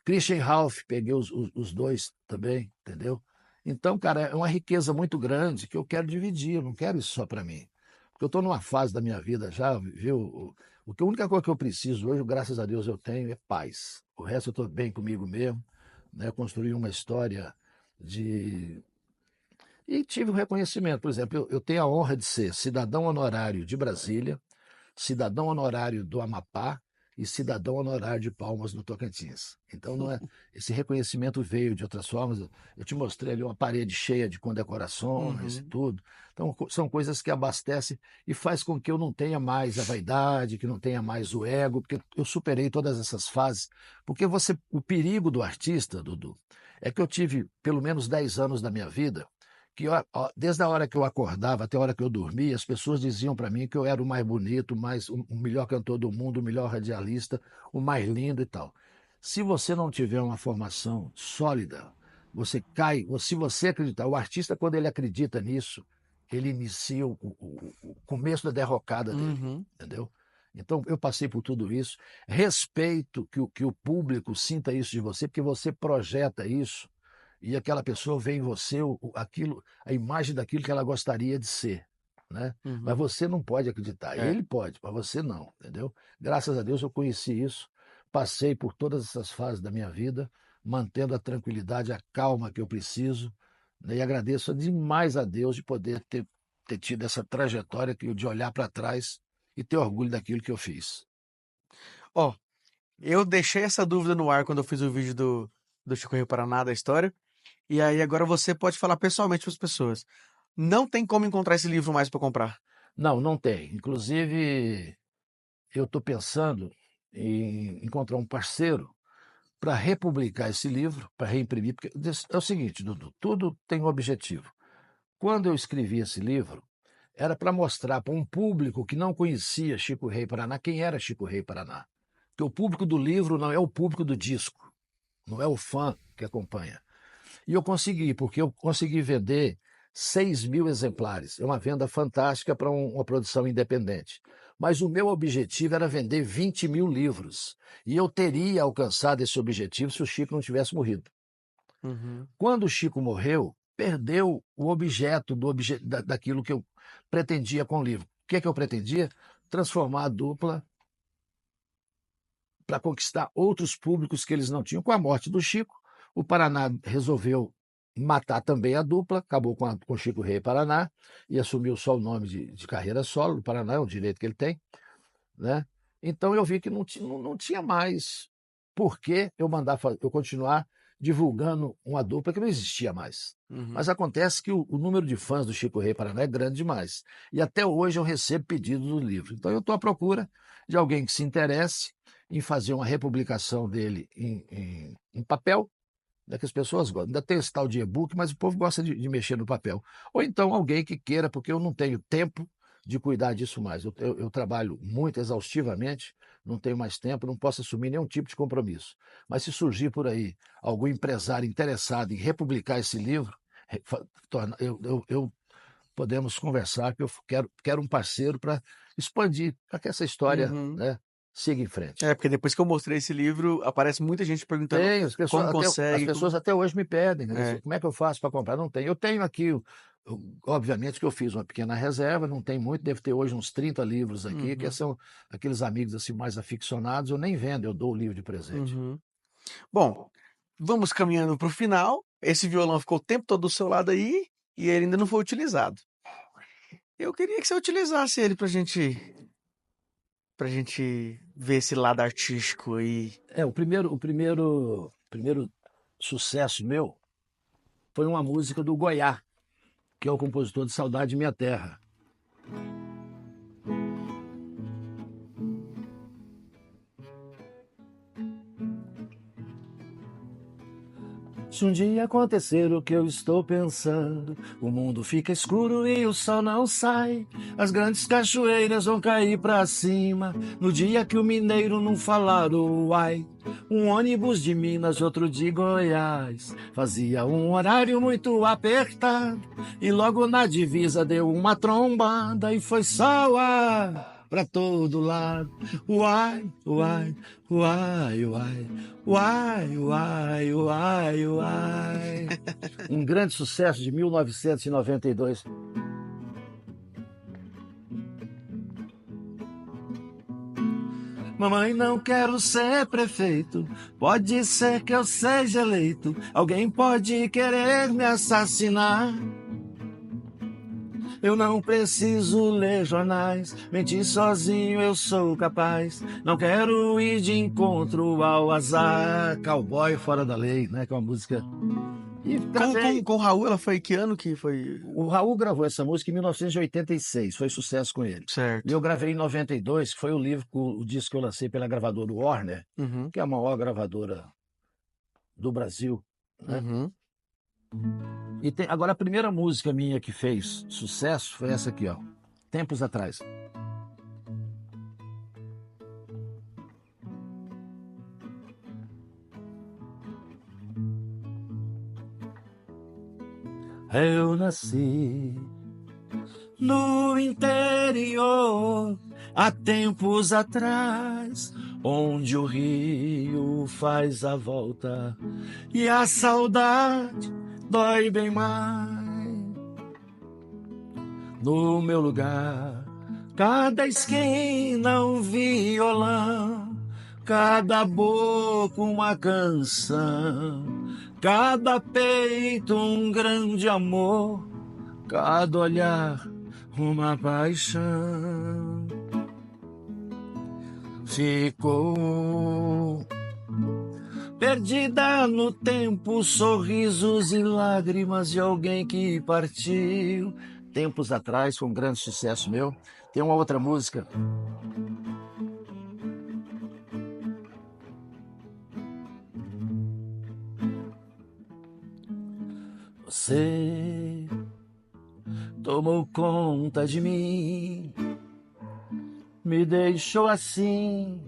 Christian Ralph, peguei os dois também, entendeu? Então, cara, é uma riqueza muito grande que eu quero dividir, eu não quero isso só para mim. Porque eu estou numa fase da minha vida já, viu? A única coisa que eu preciso hoje, graças a Deus eu tenho, é paz. O resto eu estou bem comigo mesmo, né? Construí uma história de. E tive um reconhecimento, por exemplo, eu tenho a honra de ser cidadão honorário de Brasília, cidadão honorário do Amapá e cidadão honorário de Palmas, no Tocantins. Então, não é, esse reconhecimento veio de outras formas. Eu te mostrei ali uma parede cheia de condecorações e Uhum. tudo. Então, são coisas que abastecem e faz com que eu não tenha mais a vaidade, que não tenha mais o ego, porque eu superei todas essas fases. Porque o perigo do artista, Dudu, é que eu tive pelo menos 10 anos da minha vida que desde a hora que eu acordava até a hora que eu dormia, as pessoas diziam para mim que eu era o mais bonito, o melhor cantor do mundo, o melhor radialista, o mais lindo e tal. Se você não tiver uma formação sólida, você cai. Se você acreditar, o artista, quando ele acredita nisso, ele inicia o começo da derrocada dele, Uhum. entendeu? Então, eu passei por tudo isso. Respeito que o público sinta isso de você, porque você projeta isso e aquela pessoa vê em você a imagem daquilo que ela gostaria de ser, né? Mas Uhum. você não pode acreditar. É. Ele pode, mas você não, entendeu? Graças a Deus eu conheci isso, passei por todas essas fases da minha vida, mantendo a tranquilidade, a calma que eu preciso, né? E agradeço demais a Deus de poder ter tido essa trajetória de olhar para trás e ter orgulho daquilo que eu fiz. Ó, eu deixei essa dúvida no ar quando eu fiz o vídeo do Chico Rio Paraná, da história. E aí agora você pode falar pessoalmente para as pessoas. Não tem como encontrar esse livro mais para comprar. Não, não tem. Inclusive, eu estou pensando em encontrar um parceiro para republicar esse livro, para reimprimir, porque é o seguinte, Dudu, tudo tem um objetivo. Quando eu escrevi esse livro, era para mostrar para um público que não conhecia Chico Rei Paraná quem era Chico Rei Paraná. Porque o público do livro não é o público do disco, não é o fã que acompanha. E eu consegui, porque eu consegui vender 6.000 exemplares. É uma venda fantástica para uma produção independente. Mas o meu objetivo era vender 20.000 livros. E eu teria alcançado esse objetivo se o Chico não tivesse morrido. Uhum. Quando o Chico morreu, perdeu o objeto daquilo que eu pretendia com o livro. O que é que eu pretendia? Transformar a dupla para conquistar outros públicos que eles não tinham. Com a morte do Chico, o Paraná resolveu matar também a dupla, acabou com Chico Rei Paraná e assumiu só o nome de carreira solo. O Paraná é um direito que ele tem, né? Então eu vi que não tinha mais por que eu continuar divulgando uma dupla que não existia mais. Uhum. Mas acontece que o número de fãs do Chico Rei Paraná é grande demais. E até hoje eu recebo pedidos do livro. Então eu estou à procura de alguém que se interesse em fazer uma republicação dele em papel, né, que as pessoas gostam. Ainda tem esse tal de e-book, mas o povo gosta de mexer no papel. Ou então alguém que queira, porque eu não tenho tempo de cuidar disso mais. Eu trabalho muito exaustivamente, não tenho mais tempo, não posso assumir nenhum tipo de compromisso. Mas se surgir por aí algum empresário interessado em republicar esse livro, podemos conversar, que eu quero um parceiro para expandir, para que essa história, Uhum. né, siga em É, frente. porque depois que eu mostrei esse livro, aparece muita gente perguntando Tem, como as consegue. pessoas até hoje me pedem, né, É. como é que eu faço para comprar? Não tem. Eu tenho aqui, obviamente que eu fiz uma pequena reserva, não tem muito, deve ter hoje uns 30 livros aqui, que Uhum. são aqueles amigos assim mais aficionados, eu nem vendo, eu dou o livro de presente. Uhum. Bom, vamos caminhando para o final. Esse violão ficou o tempo todo do seu lado aí e ele ainda não foi utilizado. Eu queria que você utilizasse ele pra gente ver esse lado artístico aí. O primeiro sucesso meu foi uma música do Goiá, que é o compositor de Saudade de Minha Terra. Se um dia acontecer o que eu estou pensando, o mundo fica escuro e o sol não sai, as grandes cachoeiras vão cair pra cima, no dia que o mineiro não falar o uai. Um ônibus de Minas, outro de Goiás, fazia um horário muito apertado, e logo na divisa deu uma trombada e foi só pra todo lado. Uai, uai, uai, uai, uai, uai, uai, uai. Um grande sucesso de 1992. Mamãe, não quero ser prefeito, pode ser que eu seja eleito, alguém pode querer me assassinar. Eu não preciso ler jornais, mentir sozinho eu sou capaz. Não quero ir de encontro ao azar. Cowboy Fora da Lei, né? Que é uma música. E gravei. Com o Raul, ela foi que ano que foi? O Raul gravou essa música em 1986, foi sucesso com ele. E Certo. eu gravei em 92, que foi o disco que eu lancei pela gravadora Warner, Uhum, que é a maior gravadora do Brasil, né? uhum. E agora a primeira música minha que fez sucesso foi essa aqui, ó. Tempos Atrás. Eu nasci no interior há tempos atrás, onde o rio faz a volta e a saudade dói bem mais. No meu lugar, cada esquina um violão, cada boca uma canção, cada peito um grande amor, cada olhar uma paixão. Ficou perdida no tempo, sorrisos e lágrimas de alguém que partiu. Tempos atrás, foi um grande sucesso meu. Tem uma outra música. Você tomou conta de mim, me deixou assim,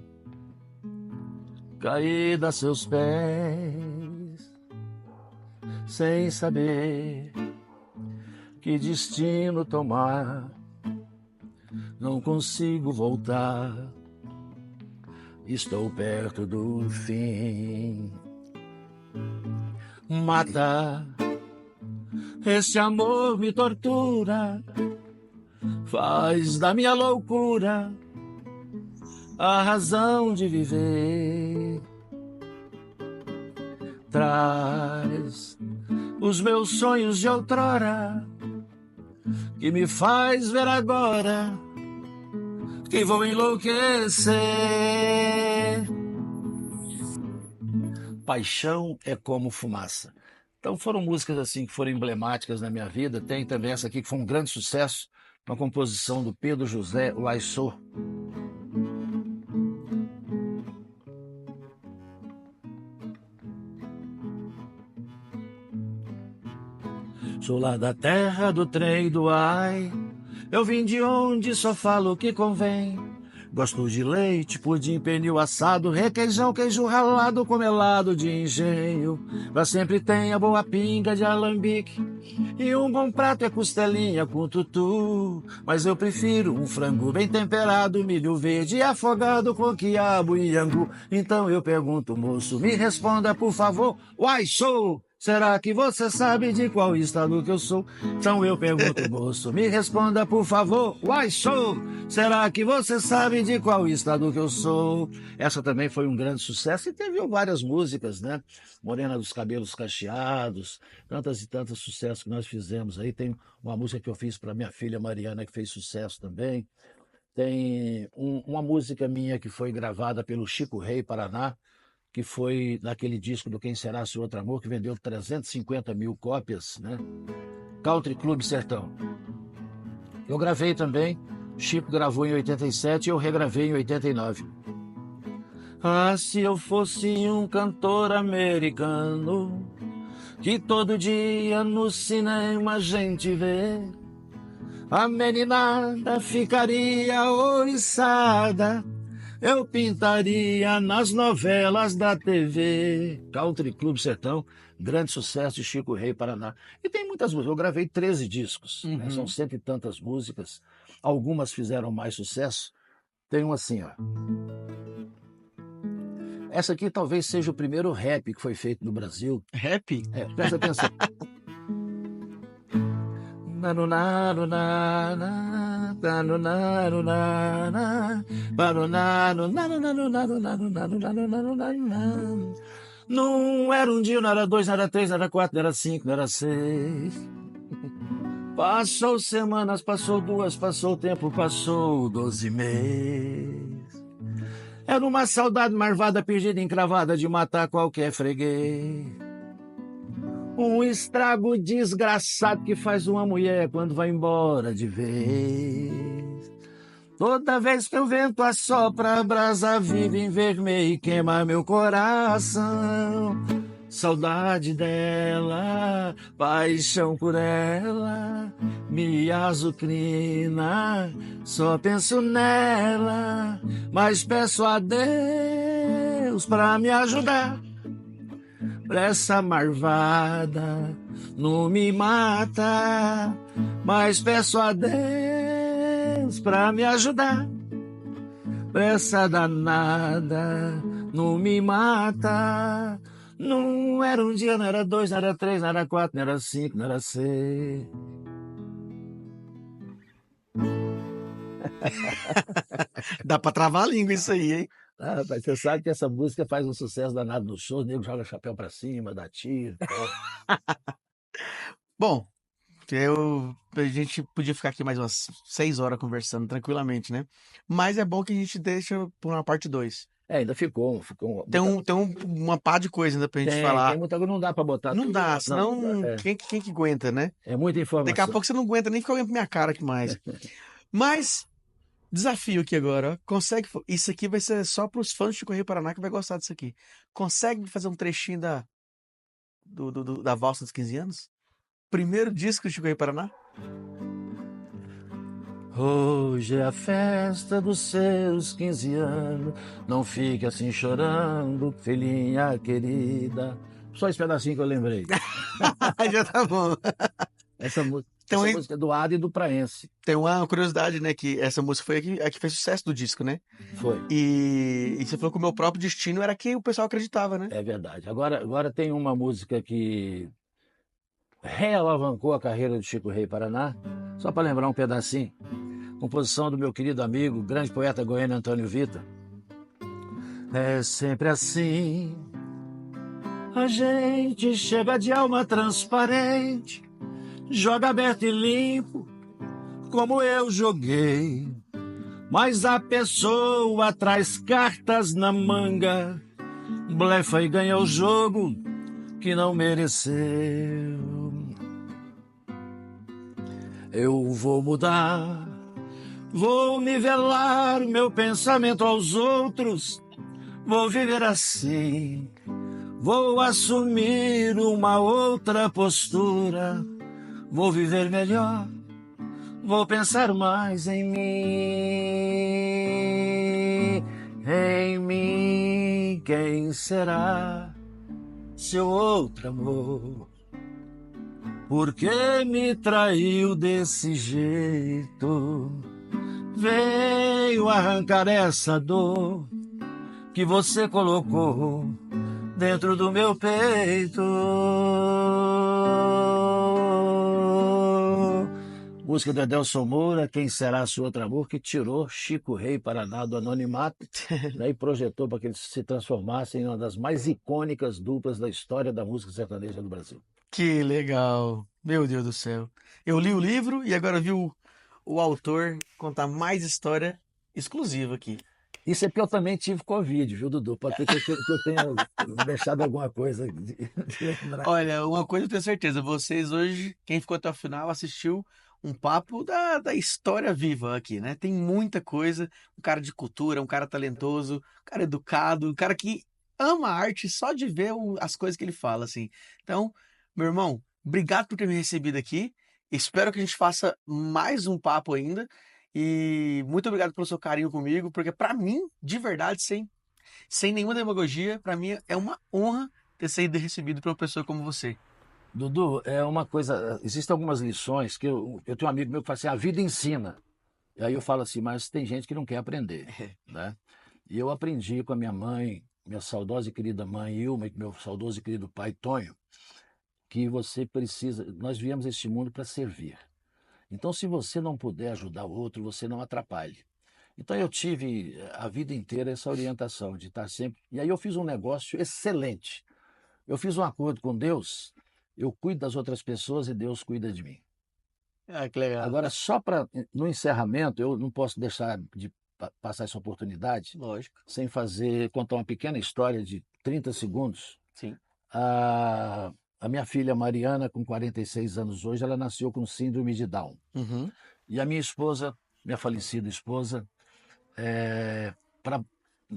cair a seus pés, sem saber que destino tomar. Não consigo voltar, estou perto do fim. Mata, esse amor me tortura, faz da minha loucura a razão de viver. Traz os meus sonhos de outrora, que me faz ver agora que vou enlouquecer. Paixão é como fumaça. Então foram músicas assim que foram emblemáticas na minha vida. Tem também essa aqui que foi um grande sucesso, uma composição do Pedro José, o Ai Sou. Sou lá da terra do trem do ai, eu vim de onde só falo o que convém. Gosto de leite, pudim, pernil assado, requeijão, queijo ralado com melado de engenho. Lá sempre tem a boa pinga de alambique e um bom prato é costelinha com tutu. Mas eu prefiro um frango bem temperado, milho verde afogado com quiabo e angu. Então eu pergunto, moço, me responda por favor, uai sou! Será que você sabe de qual estado que eu sou? Então eu pergunto, moço, me responda por favor, uai sou! Será que você sabe de qual estado que eu sou? Essa também foi um grande sucesso e teve várias músicas, né? Morena dos Cabelos Cacheados, tantas e tantos sucessos que nós fizemos aí. Tem uma música que eu fiz para minha filha Mariana que fez sucesso também. Tem uma música minha que foi gravada pelo Chico Rei Paraná, que foi naquele disco do Quem Será Seu Outro Amor, que vendeu 350 mil cópias, né? Country Club Sertão. Eu gravei também, Chico gravou em 87 e eu regravei em 89. Ah, se eu fosse um cantor americano, que todo dia no cinema a gente vê, a meninada ficaria ouriçada, eu pintaria nas novelas da TV. Country Club Sertão, grande sucesso de Chico Rei Paraná. E tem muitas músicas, eu gravei 13 discos, né? São cento e tantas músicas. Algumas fizeram mais sucesso. Tem uma assim, ó. Essa aqui talvez seja o primeiro rap que foi feito no Brasil. Rap? É, presta atenção. Não era um dia, não era dois, não era três, não era quatro, não era cinco, não era seis. Passou semanas, passou 2, passou o tempo, passou 12 meses. Era uma saudade marvada, perdida, encravada de matar qualquer freguês. Um estrago desgraçado que faz uma mulher quando vai embora de vez. Toda vez que o vento assopra, a brasa vive em vermelho e queima meu coração. Saudade dela, paixão por ela, me azucrina, só penso nela, mas peço a Deus pra me ajudar. Pra essa marvada não me mata, mas peço a Deus pra me ajudar. Pra essa danada não me mata. Não era um dia, não era 2, não era 3, não era 4, não era 5, não era 6. Dá pra travar a língua isso aí, hein? Ah, rapaz, você sabe que essa música faz um sucesso danado no show, o nego joga chapéu pra cima, dá tiro. Bom, a gente podia ficar aqui mais umas 6 horas conversando tranquilamente, né? Mas é bom que a gente deixa por uma parte 2. Ainda ficou Uma pá de coisa ainda pra gente tem falar. muita coisa, não dá pra botar Não tudo. dá, Não, senão quem que aguenta, né? é muita Daqui a informação. pouco você não aguenta nem ficar olhando pra minha cara aqui mais. Mas, desafio aqui agora, ó. Consegue. Isso aqui vai ser só pros fãs de Chico Rei Paraná que vai gostar disso aqui. Consegue fazer um trechinho da valsa dos 15 anos? Primeiro disco de Chico Rei Paraná? Hoje é a festa dos seus 15 anos, não fique assim chorando, filhinha querida. Só esse pedacinho que eu lembrei. Já tá bom. Essa Então, música é do Ada e do Praense. tem uma curiosidade, né? Que essa música foi a que fez sucesso do disco, né? Foi. E você falou que o meu próprio destino era que o pessoal acreditava, né? É verdade. Agora tem uma música que realavancou a carreira do Chico Rei Paraná, só para lembrar um pedacinho. Composição do meu querido amigo, grande poeta goiano Antônio Vitor. É sempre assim, a gente chega de alma transparente, joga aberto e limpo, como eu joguei. Mas a pessoa traz cartas na manga, blefa e ganha o jogo que não mereceu. Eu vou mudar, vou nivelar meu pensamento aos outros, vou viver assim, vou assumir uma outra postura, vou viver melhor, vou pensar mais em mim, quem será seu outro amor? Por que me traiu desse jeito? Veio arrancar essa dor que você colocou dentro do meu peito. Música do Adelson Moura, Quem Será Seu Outro Amor, que tirou Chico Rei Paraná do anonimato, né, e projetou para que eles se transformassem em uma das mais icônicas duplas da história da música sertaneja do Brasil. Que legal. Meu Deus do céu. Eu li o livro e agora vi o autor contar mais história exclusiva aqui. Isso é porque eu também tive Covid, viu, Dudu? Pode ter que eu tenha deixado alguma coisa de lembrar. Olha, uma coisa eu tenho certeza, vocês hoje, quem ficou até o final, assistiu um papo da história viva aqui, né? Tem muita coisa, um cara de cultura, um cara talentoso, um cara educado, um cara que ama a arte só de ver as coisas que ele fala, assim. Então, meu irmão, obrigado por ter me recebido aqui. Espero que a gente faça mais um papo ainda. E muito obrigado pelo seu carinho comigo, porque pra mim, de verdade, sem nenhuma demagogia, pra mim é uma honra ter sido recebido por uma pessoa como você. Dudu, é uma coisa. Existem algumas lições que eu tenho um amigo meu que fala assim: a vida ensina. E aí eu falo assim, mas tem gente que não quer aprender, né? E eu aprendi com a minha mãe, minha saudosa e querida mãe Ilma, e meu saudoso e querido pai Tonho, que você precisa. Nós viemos a este mundo para servir. Então, se você não puder ajudar o outro, você não atrapalhe. Então, eu tive a vida inteira essa orientação de estar sempre. E aí, eu fiz um negócio excelente. Eu fiz um acordo com Deus, eu cuido das outras pessoas e Deus cuida de mim. Ah, que legal. Agora, só para no encerramento, eu não posso deixar de passar essa oportunidade Lógico. sem contar uma pequena história de 30 segundos. Sim. A minha filha Mariana, com 46 anos hoje, ela nasceu com síndrome de Down. Uhum. E a minha esposa, minha falecida esposa, pra,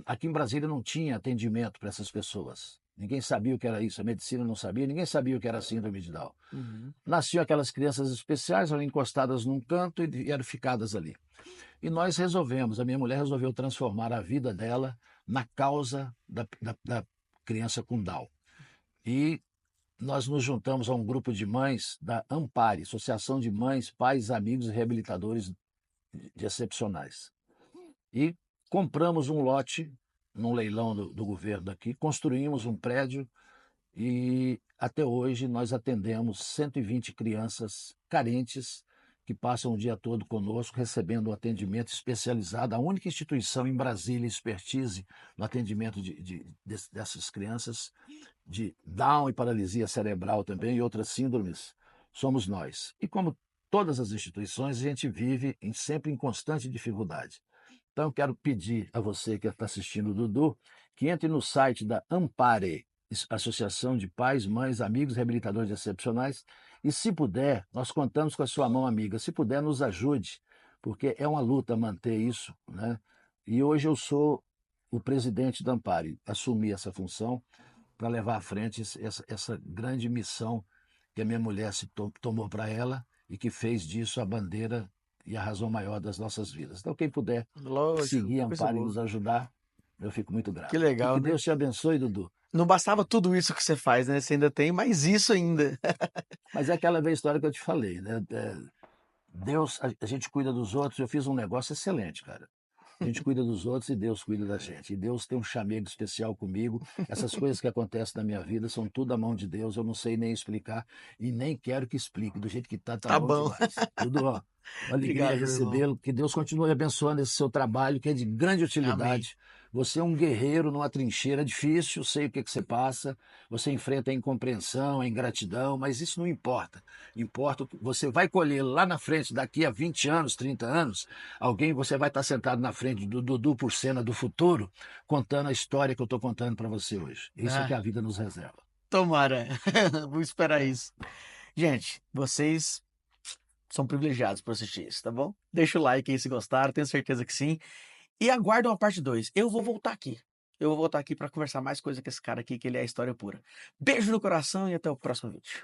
aqui em Brasília não tinha atendimento para essas pessoas. Ninguém sabia o que era isso, a medicina não sabia, ninguém sabia o que era síndrome de Down. Uhum. Nasciam aquelas crianças especiais, eram encostadas num canto e eram ficadas ali. E nós resolvemos, a minha mulher resolveu transformar a vida dela na causa da criança com Down. E nós nos juntamos a um grupo de mães da Ampare, Associação de Mães, Pais, Amigos e Reabilitadores de Excepcionais. E compramos um lote num leilão do governo daqui, construímos um prédio e até hoje nós atendemos 120 crianças carentes que passam o dia todo conosco, recebendo um atendimento especializado, a única instituição em Brasília expertise no atendimento dessas crianças de Down e paralisia cerebral também e outras síndromes, somos nós. E como todas as instituições, a gente vive sempre em constante dificuldade. Então, eu quero pedir a você que está assistindo o Dudu, que entre no site da Ampare, Associação de Pais, Mães, Amigos Reabilitadores Excepcionais, e se puder, nós contamos com a sua mão amiga, se puder, nos ajude, porque é uma luta manter isso, né? E hoje eu sou o presidente da Ampare, assumi essa função para levar à frente essa grande missão que a minha mulher tomou para ela e que fez disso a bandeira e a razão maior das nossas vidas. Então, quem puder Lógico, seguir, que coisa amparar e boa. nos ajudar, eu fico muito Que grato. E legal, que né? Deus te abençoe, Dudu. Não bastava tudo isso que você faz, né? Você ainda tem mais isso ainda. Mas é aquela velha história que eu te falei, né? Deus, a gente cuida dos outros. Eu fiz um negócio excelente, cara. A gente cuida dos outros e Deus cuida da gente. E Deus tem um chamego especial comigo. Essas coisas que acontecem na minha vida são tudo a mão de Deus. Eu não sei nem explicar e nem quero que explique. Do jeito que tá Tá bom bom. demais. Dudu, ó, uma alegria Obrigado, meu irmão. recebê-lo. Que Deus continue abençoando esse seu trabalho, que é de grande Amém. utilidade. Você é um guerreiro numa trincheira difícil, sei o que você passa. Você enfrenta a incompreensão, a ingratidão, mas isso não importa. Importa o que você vai colher lá na frente, daqui a 20 anos, 30 anos. Você vai estar sentado na frente do Dudu Porcena do futuro, contando a história que eu estou contando para você hoje. Isso é que Ah, a vida nos reserva. tomara. Vou esperar isso. Gente, vocês são privilegiados por assistir isso, tá bom? Deixa o like aí se gostaram, tenho certeza que sim. E aguardam a parte 2. Eu vou voltar aqui. Eu vou voltar aqui para conversar mais coisa com esse cara aqui, que ele é a história pura. Beijo no coração e até o próximo vídeo.